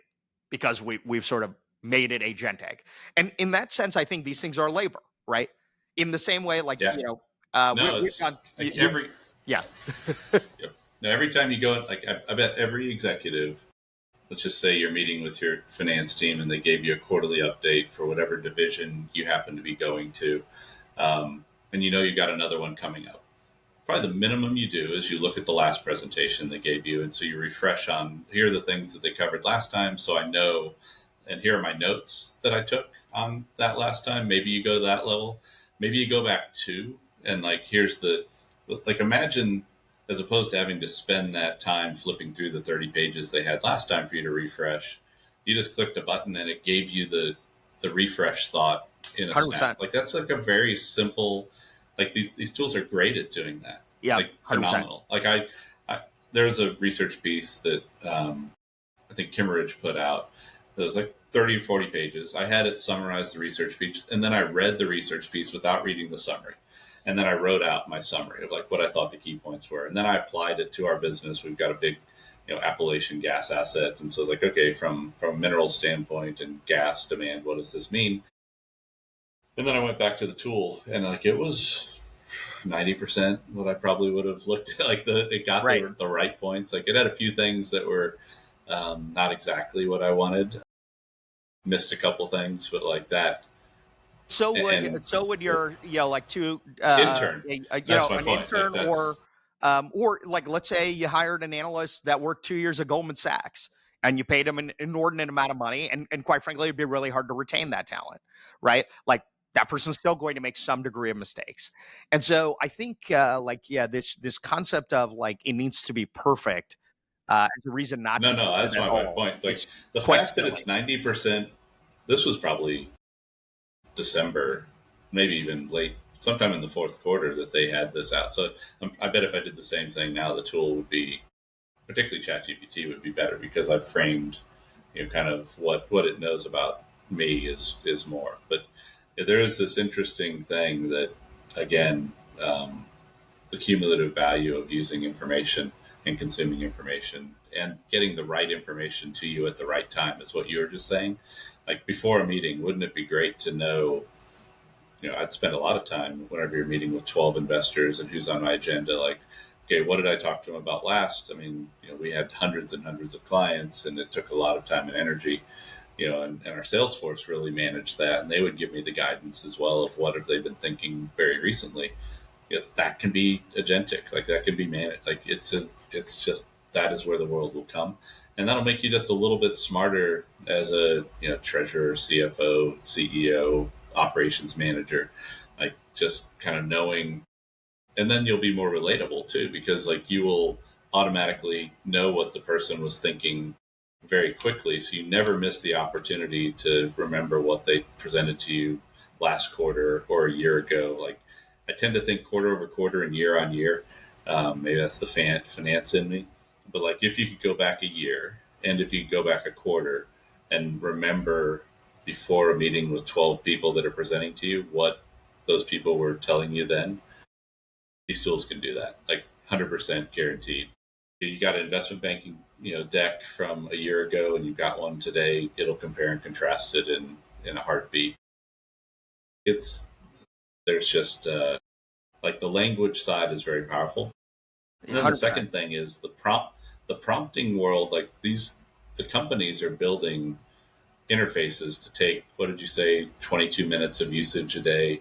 because we've sort of made it agentic. And in that sense, I think these things are labor, right? In the same way, like, Yeah. No, we've gone, it's like every yeah. yep. Now every time you go, like I bet every executive, let's just say you're meeting with your finance team and they gave you a quarterly update for whatever division you happen to be going to, and you got another one coming up. Probably the minimum you do is you look at the last presentation they gave you, and so you refresh on, here are the things that they covered last time, so I know, and here are my notes that I took on that last time. Maybe you go to that level. Maybe you go back two, and like here's the, like, imagine, as opposed to having to spend that time flipping through the 30 pages they had last time for you to refresh, you just clicked a button and it gave you the refresh thought in a snap. 100%. Like that's like a very simple, like these tools are great at doing that. Yeah, Like 100%. phenomenal. Like there's a research piece that I think Kimmeridge put out. It was like 30 or 40 pages. I had it summarize the research piece, and then I read the research piece without reading the summary. And then I wrote out my summary of like what I thought the key points were. And then I applied it to our business. We've got a big, Appalachian gas asset. And so it's like, okay, from a mineral standpoint and gas demand, what does this mean? And then I went back to the tool, and like it was 90% what I probably would have looked at. Like it got Right. the right points. Like it had a few things that were not exactly what I wanted. Missed a couple things, but like that And So would your, like two, intern. That's my an point. Like intern, that's or like, let's say you hired an analyst that worked 2 years at Goldman Sachs and you paid him an inordinate amount of money. And quite frankly, it'd be really hard to retain that talent, right? Like that person's still going to make some degree of mistakes. And so I think, this concept of like, it needs to be perfect, as a reason not to no. use it That's at my all point. Like is the quite fact that silly. it's 90%. This was probably December, maybe even late, sometime in the fourth quarter that they had this out. So I bet if I did the same thing now, the tool would be, particularly ChatGPT, would be better because I've framed, kind of what it knows about me is more. But there is this interesting thing that, again, the cumulative value of using information and consuming information and getting the right information to you at the right time is what you were just saying. Like before a meeting, wouldn't it be great to know? I'd spend a lot of time whenever you're meeting with 12 investors and who's on my agenda. Like, okay, what did I talk to them about last? I mean, we had hundreds and hundreds of clients, and it took a lot of time and energy. And our sales force really managed that, and they would give me the guidance as well of what have they been thinking very recently. That can be agentic, like that can be managed. Like it's just that is where the world will come, and that'll make you just a little bit smarter as a treasurer, CFO, CEO, operations manager, like just kind of knowing. And then you'll be more relatable too, because like you will automatically know what the person was thinking very quickly, so you never miss the opportunity to remember what they presented to you last quarter or a year ago. Like I tend to think quarter over quarter and year on year. Maybe that's the finance in me, but like if you could go back a year and if you could go back a quarter and remember before a meeting with 12 people that are presenting to you what those people were telling you then, these tools can do that, like 100% guaranteed. You got an investment banking deck from a year ago and you've got one today, it'll compare and contrast it in a heartbeat. It's There's just like the language side is very powerful. And then the 100%. second thing is the prompting world. Like the companies are building interfaces to take, what did you say, 22 minutes of usage a day,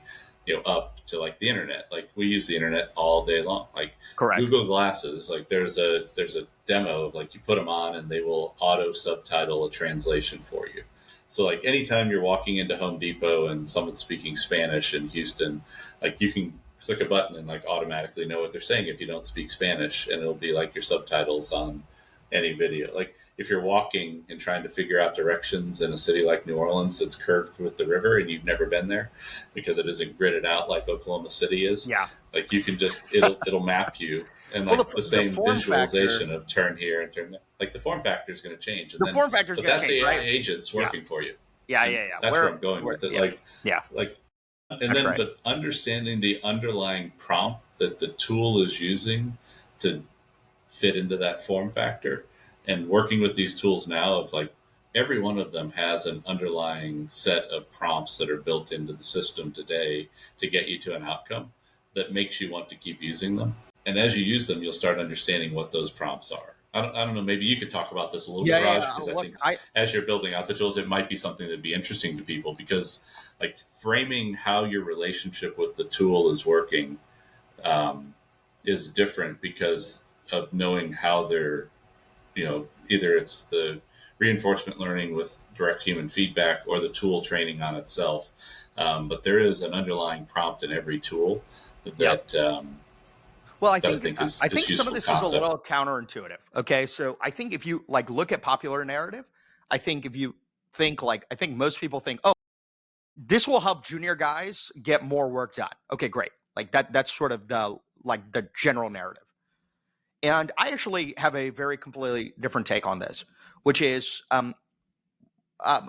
up to like the internet. Like we use the internet all day long. Like Correct. Google Glasses, like there's a demo of like you put them on and they will auto subtitle a translation for you. So like anytime you're walking into Home Depot and someone's speaking Spanish in Houston, like you can click a button and like automatically know what they're saying if you don't speak Spanish, and it'll be like your subtitles on any video. Like if you're walking and trying to figure out directions in a city like New Orleans that's curved with the river and you've never been there because it isn't gridded out like Oklahoma City is, Yeah. like you can just it'll map you, and Well, like the the same form factor, visualization of turn here and turn there. Like the form factor is going to change, and the then form factor is but going to that's change, AI right? agents Yeah. working for you, Yeah. and Yeah. Yeah. that's where I'm going with it. Yeah. Yeah. Like and That's then right. but understanding the underlying prompt that the tool is using to fit into that form factor, and working with these tools now of like every one of them has an underlying set of prompts that are built into the system today to get you to an outcome that makes you want to keep using them. And as you use them, you'll start understanding what those prompts are. I don't know, maybe you could talk about this a little Yeah. bit, Yeah. Raj, Yeah. because I Look, think as you're building out the tools, it might be something that'd be interesting to people, because like framing how your relationship with the tool is working is different because of knowing how they're, either it's the reinforcement learning with direct human feedback or the tool training on itself. But there is an underlying prompt in every tool yep. that Well, that I think I is think some of useful this is a concept. little counterintuitive. Okay, so I think if you like look at popular narrative, I think if you think like I think most people think, oh, this will help junior guys get more work done. Okay, great. Like that's sort of the general narrative. And I actually have a very completely different take on this, which is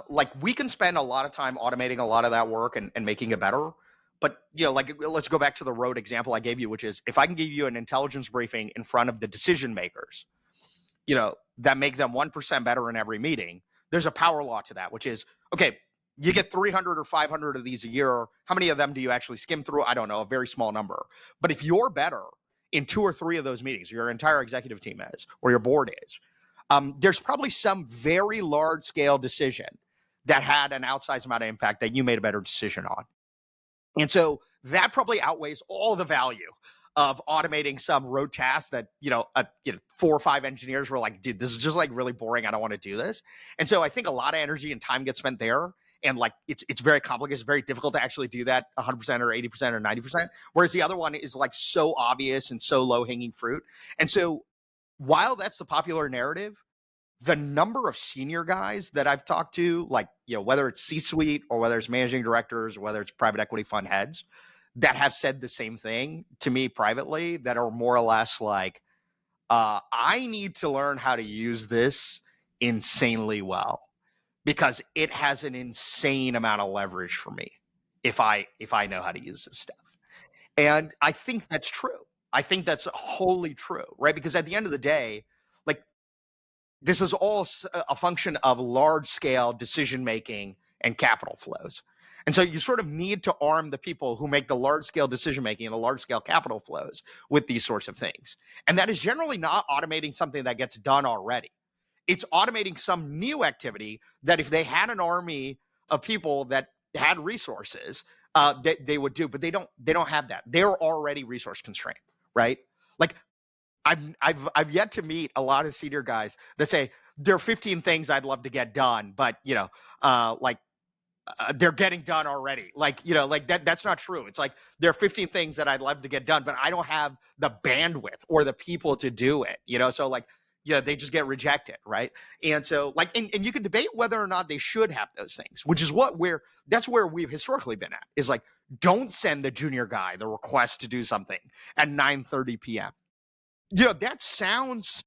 like we can spend a lot of time automating a lot of that work and making it better. But like let's go back to the road example I gave you, which is if I can give you an intelligence briefing in front of the decision makers, that make them 1% better in every meeting, there's a power law to that, which is okay. You get 300 or 500 of these a year. How many of them do you actually skim through? I don't know, a very small number. But if you're better in 2 or 3 of those meetings, your entire executive team is, or your board is, there's probably some very large scale decision that had an outsized amount of impact that you made a better decision on. And so that probably outweighs all the value of automating some rote task that, 4 or 5 engineers were like, dude, this is just like really boring. I don't want to do this. And so I think a lot of energy and time gets spent there. And like, it's very complicated. It's very difficult to actually do that 100% or 80% or 90%. Whereas the other one is like so obvious and so low hanging fruit. And so while that's the popular narrative, the number of senior guys that I've talked to, like, whether it's C-suite or whether it's managing directors or whether it's private equity fund heads, that have said the same thing to me privately, that are more or less like, I need to learn how to use this insanely well because it has an insane amount of leverage for me if I know how to use this stuff. And I think that's true. I think that's wholly true, right? Because at the end of the day, like, this is all a function of large scale decision making and capital flows. And so you sort of need to arm the people who make the large scale decision making and the large scale capital flows with these sorts of things. And that is generally not automating something that gets done already. It's automating some new activity that if they had an army of people that had resources, that they would do, but they don't have that. They're already resource constrained, right? Like, I've yet to meet a lot of senior guys that say there are 15 things I'd love to get done, but they're getting done already. Like, that's not true. It's like there are 15 things that I'd love to get done, but I don't have the bandwidth or the people to do it. So like, they just get rejected, right? And so like, and you can debate whether or not they should have those things, which is that's where we've historically been at, is like, don't send the junior guy the request to do something at 9:30 p.m. That sounds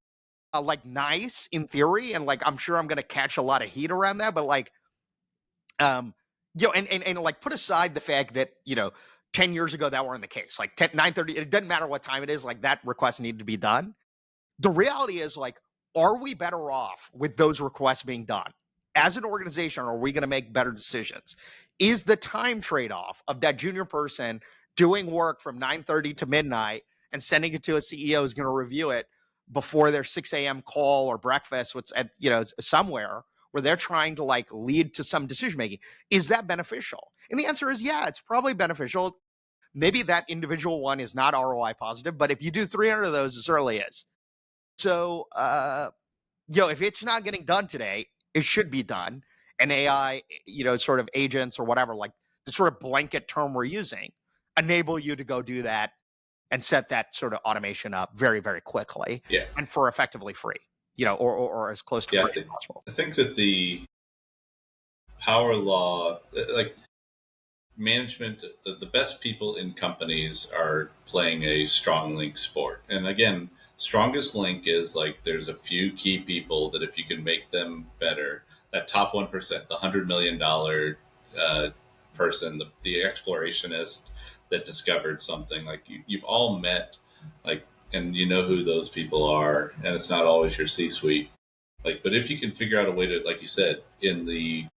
like nice in theory, and like I'm sure I'm going to catch a lot of heat around that. But like, and like, put aside the fact that 10 years ago that weren't the case. Like 9:30, it doesn't matter what time it is. Like, that request needed to be done. The reality is, like, are we better off with those requests being done? As an organization, are we going to make better decisions? Is the time trade-off of that junior person doing work from 9:30 to midnight and sending it to a CEO who's going to review it before their 6 a.m. call or breakfast, what's at somewhere where they're trying to like lead to some decision making, is that beneficial? And the answer is, yeah, it's probably beneficial. Maybe that individual one is not ROI positive, but if you do 300 of those, it certainly is. So, if it's not getting done today, it should be done. And AI, sort of agents or whatever, like the sort of blanket term we're using, enable you to go do that and set that sort of automation up very, very quickly, Yeah. and for effectively free, or as close to free as possible. I think that the power law, like management, the best people in companies are playing a strong link sport. And again, strongest link is like there's a few key people that if you can make them better, that top 1%, the $100 million person, the explorationist that discovered something, like you've all met, like, and you know who those people are, and it's not always your C-suite. Like, but if you can figure out a way to, like you said, in the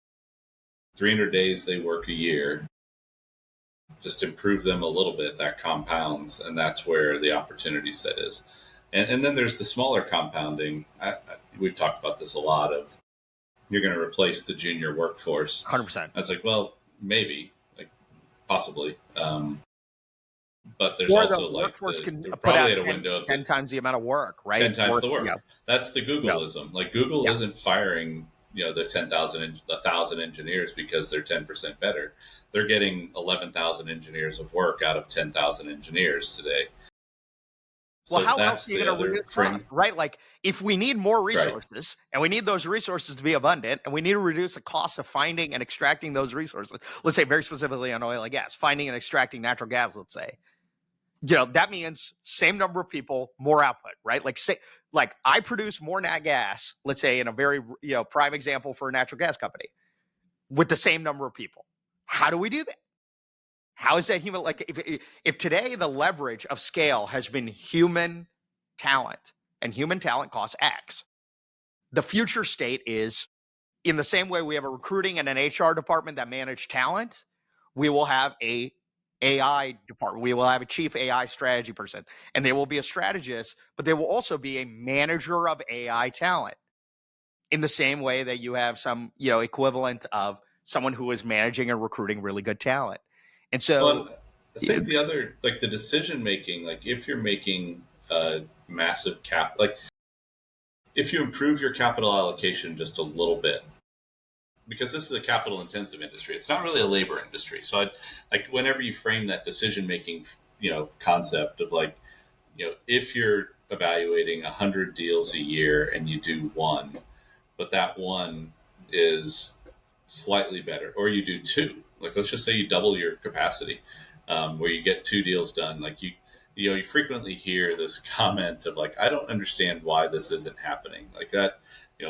300 days they work a year, just improve them a little bit, that compounds, and that's where the opportunity set is. And then there's the smaller compounding. We've talked about this a lot, of you're going to replace the junior workforce. 100%. I was like, well, maybe, like possibly. But there's or also the like workforce can put probably out at a window of 10 times the amount of work, right? 10 times the work. Yeah. That's the Googleism. Like Google Yeah. isn't firing the 1,000 engineers because they're 10% better. They're getting 11,000 engineers of work out of 10,000 engineers today. Well, So how that's else are you the going to other reduce frame. costs, right? Like, if we need more resources, and we need those resources to be abundant, and we need to reduce the cost of finding and extracting those resources, let's say very specifically on oil and gas, finding and extracting natural gas, let's say, that means same number of people, more output, right? Like I produce more nat gas, let's say, in a very, prime example for a natural gas company, with the same number of people. How do we do that? How is that human? Like, if today the leverage of scale has been human talent, and human talent costs X, the future state is, in the same way we have a recruiting and an HR department that manage talent, we will have a AI department. We will have a chief AI strategy person, and they will be a strategist, but they will also be a manager of AI talent, in the same way that you have some, equivalent of someone who is managing and recruiting really good talent. And Well, so, I think the other, like the decision making, like if you're making a massive like if you improve your capital allocation just a little bit, because this is a capital intensive industry, it's not really a labor industry. So like whenever you frame that decision making, concept of like, if you're evaluating 100 deals a year and you do one, but that one is slightly better, or you do two. Like let's just say you double your capacity, where you get two deals done. Like you frequently hear this comment of like, I don't understand why this isn't happening. Like that,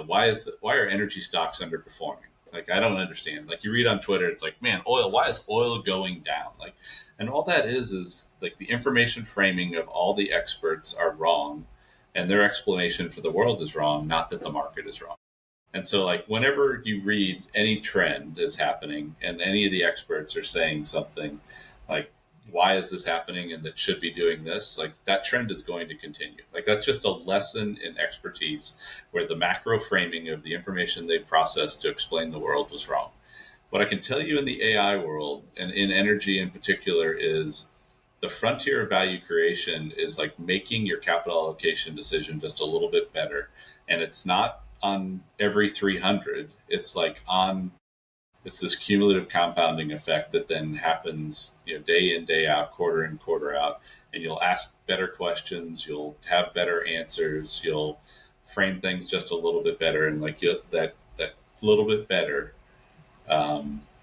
why are energy stocks underperforming? Like I don't understand. Like you read on Twitter, it's like, man, oil. Why is oil going down? Like, and all that is like the information framing of all the experts are wrong, and their explanation for the world is wrong. Not that the market is wrong. And so, like, whenever you read any trend is happening and any of the experts are saying something like, why is this happening and that should be doing this, like, that trend is going to continue. Like, that's just a lesson in expertise where the macro framing of the information they processed to explain the world was wrong. What I can tell you in the AI world and in energy in particular is the frontier of value creation is like making your capital allocation decision just a little bit better. And it's not on every 300. It's like it's this cumulative compounding effect that then happens, day in, day out, quarter in, quarter out. And you'll ask better questions. You'll have better answers. You'll frame things just a little bit better. And like that little bit better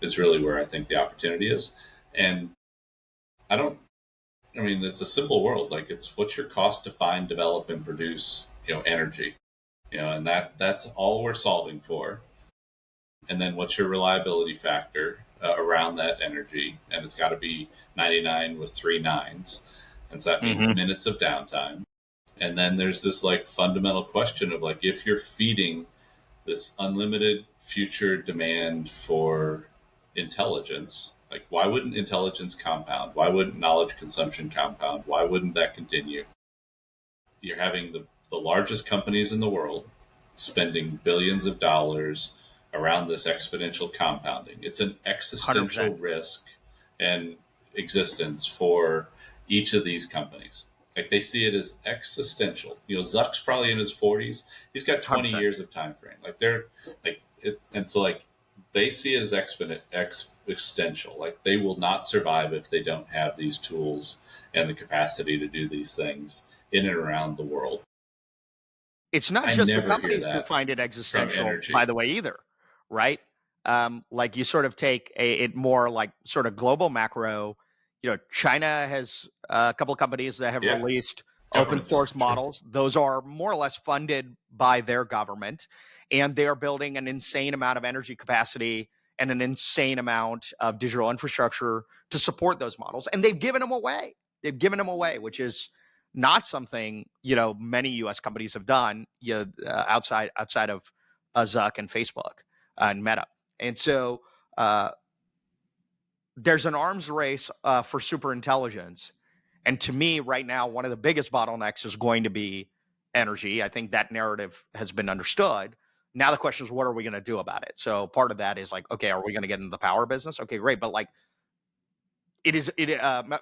is really where I think the opportunity is. And I don't, I mean, it's a simple world. Like it's what's your cost to find, develop, and produce, energy, and that's all we're solving for. And then what's your reliability factor around that energy? And it's got to be 99 with three nines. And so that means mhm. minutes of downtime. And then there's this like fundamental question of like, if you're feeding this unlimited future demand for intelligence, like why wouldn't intelligence compound? Why wouldn't knowledge consumption compound? Why wouldn't that continue? You're having the largest companies in the world spending billions of dollars around this exponential compounding. It's an existential 100%. risk and existence for each of these companies. Like they see it as existential. Zuck's probably in his 40s. He's got 20 100%. years of time frame. Like they're like it, and so like they see it as existential. Like they will not survive if they don't have these tools and the capacity to do these things in and around the world. It's not I just the never hear companies who that find it from existential, by energy. the way, either, right? Like you sort of take it more like sort of global macro. China has a couple of companies that have Yeah, released open governments. source Sure. models. Those are more or less funded by their government, and they are building an insane amount of energy capacity and an insane amount of digital infrastructure to support those models. And they've given them away. They've given them away, which is not something many U.S. companies have done. Outside of Zuck and Facebook and Meta, and so there's an arms race for super intelligence. And to me, right now, one of the biggest bottlenecks is going to be energy. I think that narrative has been understood. Now the question is, what are we going to do about it? So part of that is like, okay, are we going to get into the power business? Okay, great, but like,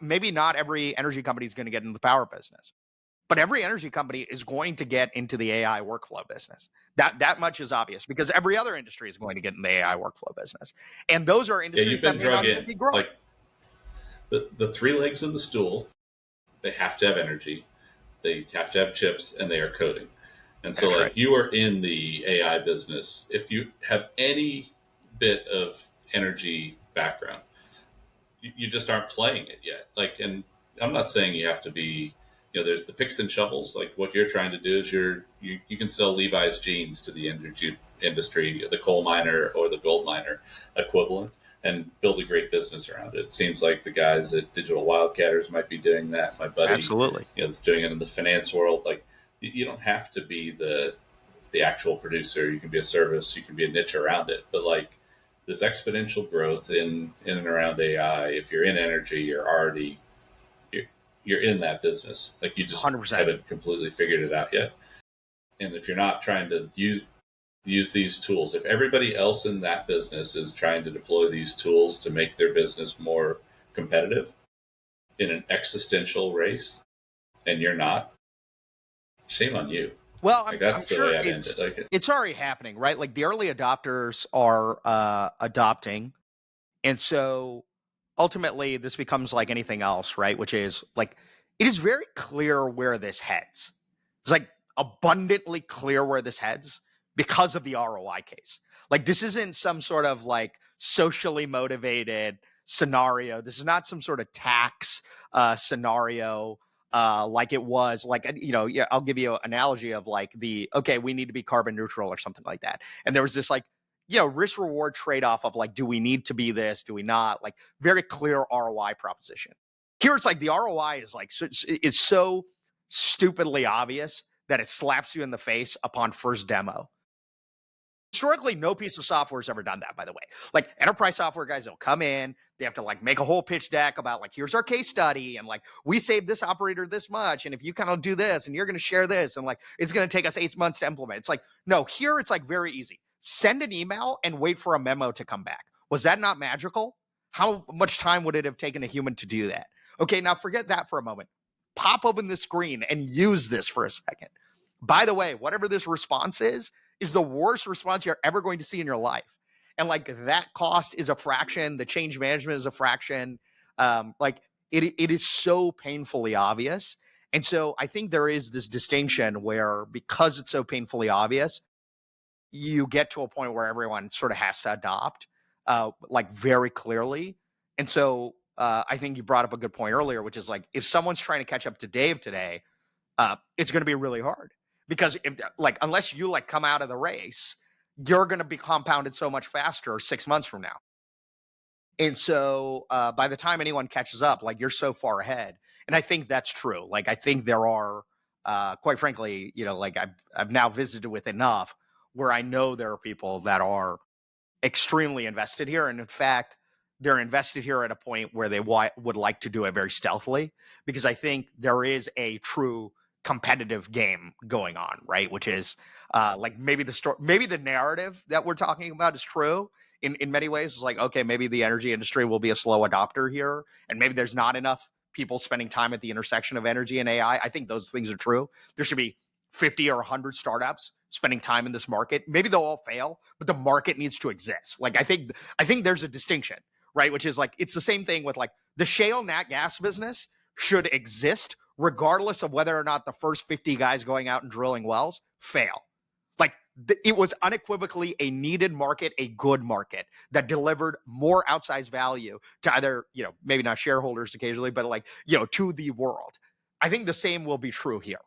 maybe not every energy company is going to get into the power business. But every energy company is going to get into the AI workflow business. That much is obvious because every other industry is going to get in the AI workflow business. And those are Yeah, industries you've that been may not drug even in. be growing. Like the three legs of the stool, they have to have energy, they have to have chips, and they are coding. And so, That's right. like, you are in the AI business. If you have any bit of energy background, you just aren't playing it yet. Like, and I'm not saying you have to be, there's the picks and shovels. Like what you're trying to do is you can sell Levi's jeans to the energy industry, the coal miner or the gold miner equivalent, and build a great business around it. It seems like the guys at Digital Wildcatters might be doing that. My buddy, Absolutely. that's doing it in the finance world. Like you don't have to be the actual producer. You can be a service. You can be a niche around it. But like this exponential growth in and around AI, if you're in energy, you're, you're in that business. Like you just 100%. haven't completely figured it out yet. And if you're not trying to use these tools, if everybody else in that business is trying to deploy these tools to make their business more competitive in an existential race and you're not, shame on you. Well, Like I'm that's the sure way I'd end it. Like it's already happening, right? Like the early adopters are adopting, and so ultimately this becomes like anything else, right? Which is like it is very clear where this heads. It's like abundantly clear where this heads because of the ROI case. Like this isn't some sort of like socially motivated scenario. This is not some sort of tax scenario like it was like, you know, yeah, I'll give you an analogy of like okay, we need to be carbon neutral or something like that. And there was this like, you know, risk reward trade off of like, do we need to be this? Do we not? Like very clear ROI proposition. Here it's like the ROI is like, is so stupidly obvious that it slaps you in the face upon first demo. Historically, no piece of software has ever done that, by the way. Like enterprise software guys, they'll come in, they have to like make a whole pitch deck about like, here's our case study, and like we saved this operator this much, and if you kind of do this and you're going to share this, and like it's going to take us 8 months to implement. It's like, no, here it's like very easy. Send an email and wait for a memo to come back. Was that not magical? How much time would it have taken a human to do that? Okay, now forget that for a moment. Pop open the screen and use this for a second. By the way, whatever this response is the worst response you're ever going to see in your life. And like that cost is a fraction. The change management is a fraction. Like it is so painfully obvious. And so I think there is this distinction where because it's so painfully obvious, you get to a point where everyone sort of has to adopt like very clearly. And so I think you brought up a good point earlier, which is like if someone's trying to catch up to Dave today, it's going to be really hard because if like unless you like come out of the race, you're going to be compounded so much faster 6 months from now. And so by the time anyone catches up, like you're so far ahead. And I think that's true. Like I think there are, quite frankly, you know, like I've now visited with enough where I know there are people that are extremely invested here. And in fact, they're invested here at a point where they would like to do it very stealthily, because I think there is a true competitive game going on, right? Which is like maybe the story, maybe the narrative that we're talking about is true in many ways. It's like, okay, maybe the energy industry will be a slow adopter here, and maybe there's not enough people spending time at the intersection of energy and AI. I think those things are true. There should be 50 or 100 startups spending time in this market. Maybe they'll all fail, but the market needs to exist. Like I think there's a distinction, right? Which is like it's the same thing with like the shale nat gas business should exist regardless of whether or not the first 50 guys going out and drilling wells fail. Like it was unequivocally a needed market, a good market that delivered more outsized value to either, you know, maybe not shareholders occasionally, but like, you know, to the world. I think the same will be true here.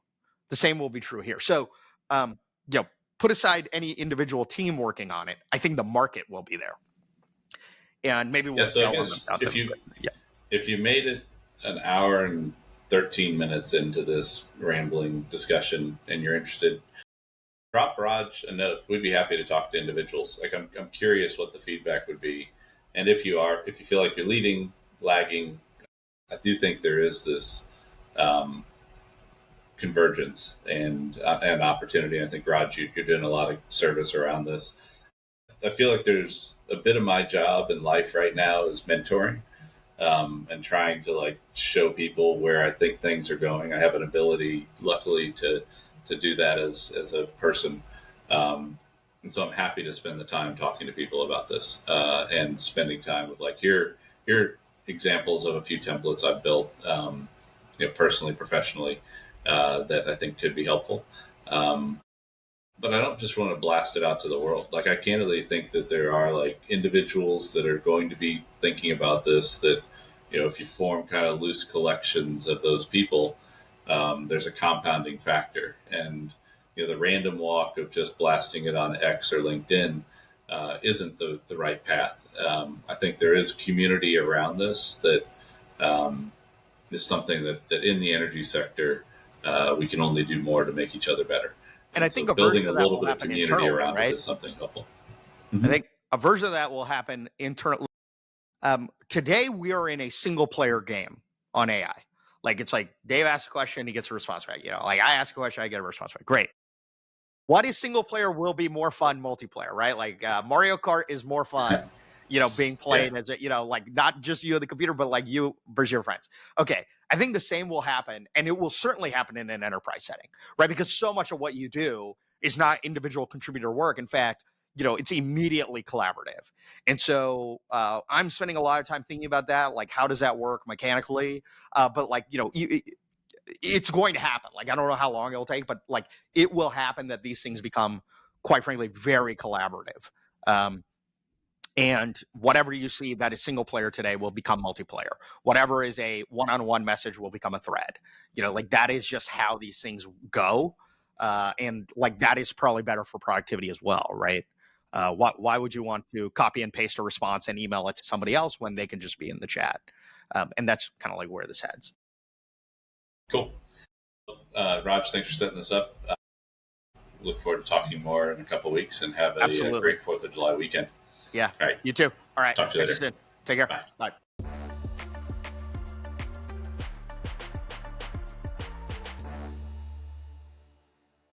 The same will be true here. So, you know, put aside any individual team working on it. I think the market will be there, and maybe yeah. we'll So I fail on them. guess if you made it an hour and 13 minutes into this rambling discussion and you're interested, drop Raj a note. We'd be happy to talk to individuals. Like I'm curious what the feedback would be, and if you feel like you're leading, lagging, I do think there is this um, convergence and opportunity. I think Raj, you're doing a lot of service around this. I feel like there's a bit of my job in life right now is mentoring and trying to like show people where I think things are going. I have an ability, luckily, to do that as a person. And so I'm happy to spend the time talking to people about this and spending time with like here examples of a few templates I've built, you know, personally, professionally, that I think could be helpful. But I don't just want to blast it out to the world. Like I candidly think that there are like individuals that are going to be thinking about this. That, you know, if you form kind of loose collections of those people, there's a compounding factor, and you know the random walk of just blasting it on X or LinkedIn isn't the right path. I think there is community around this that is something that in the energy sector we can only do more to make each other better. And I And so think a building version a of that little will bit of happen community internally, around it right? is something helpful. I Mm-hmm. think a version of that will happen internally. Today we are in a single player game on AI. Like it's like Dave asks a question, he gets a response back. You know, like I ask a question, I get a response back. Great. What is single player will be more fun multiplayer, right? Like Mario Kart is more fun being Yeah. played as like not just you and the computer, but like you versus your friends. Okay, I think the same will happen, and it will certainly happen in an enterprise setting, right? Because so much of what you do is not individual contributor work. In fact, it's immediately collaborative. And so I'm spending a lot of time thinking about that, like how does that work mechanically? But like, it's going to happen. Like, I don't know how long it'll take, but like it will happen that these things become, quite frankly, very collaborative. Um, and whatever you see that is single player today will become multiplayer. Whatever is a one-on-one message will become a thread. Like that is just how these things go. And like that is probably better for productivity as well, right? Why would you want to copy and paste a response and email it to somebody else when they can just be in the chat? And that's kind of like where this heads. Cool. Raj, thanks for setting this up. Look forward to talking more in a couple of weeks, and have a Absolutely. great 4th of July weekend. Yeah. All right. You too. All right. Talk to you Catch you later. soon. Take care. Bye. Bye.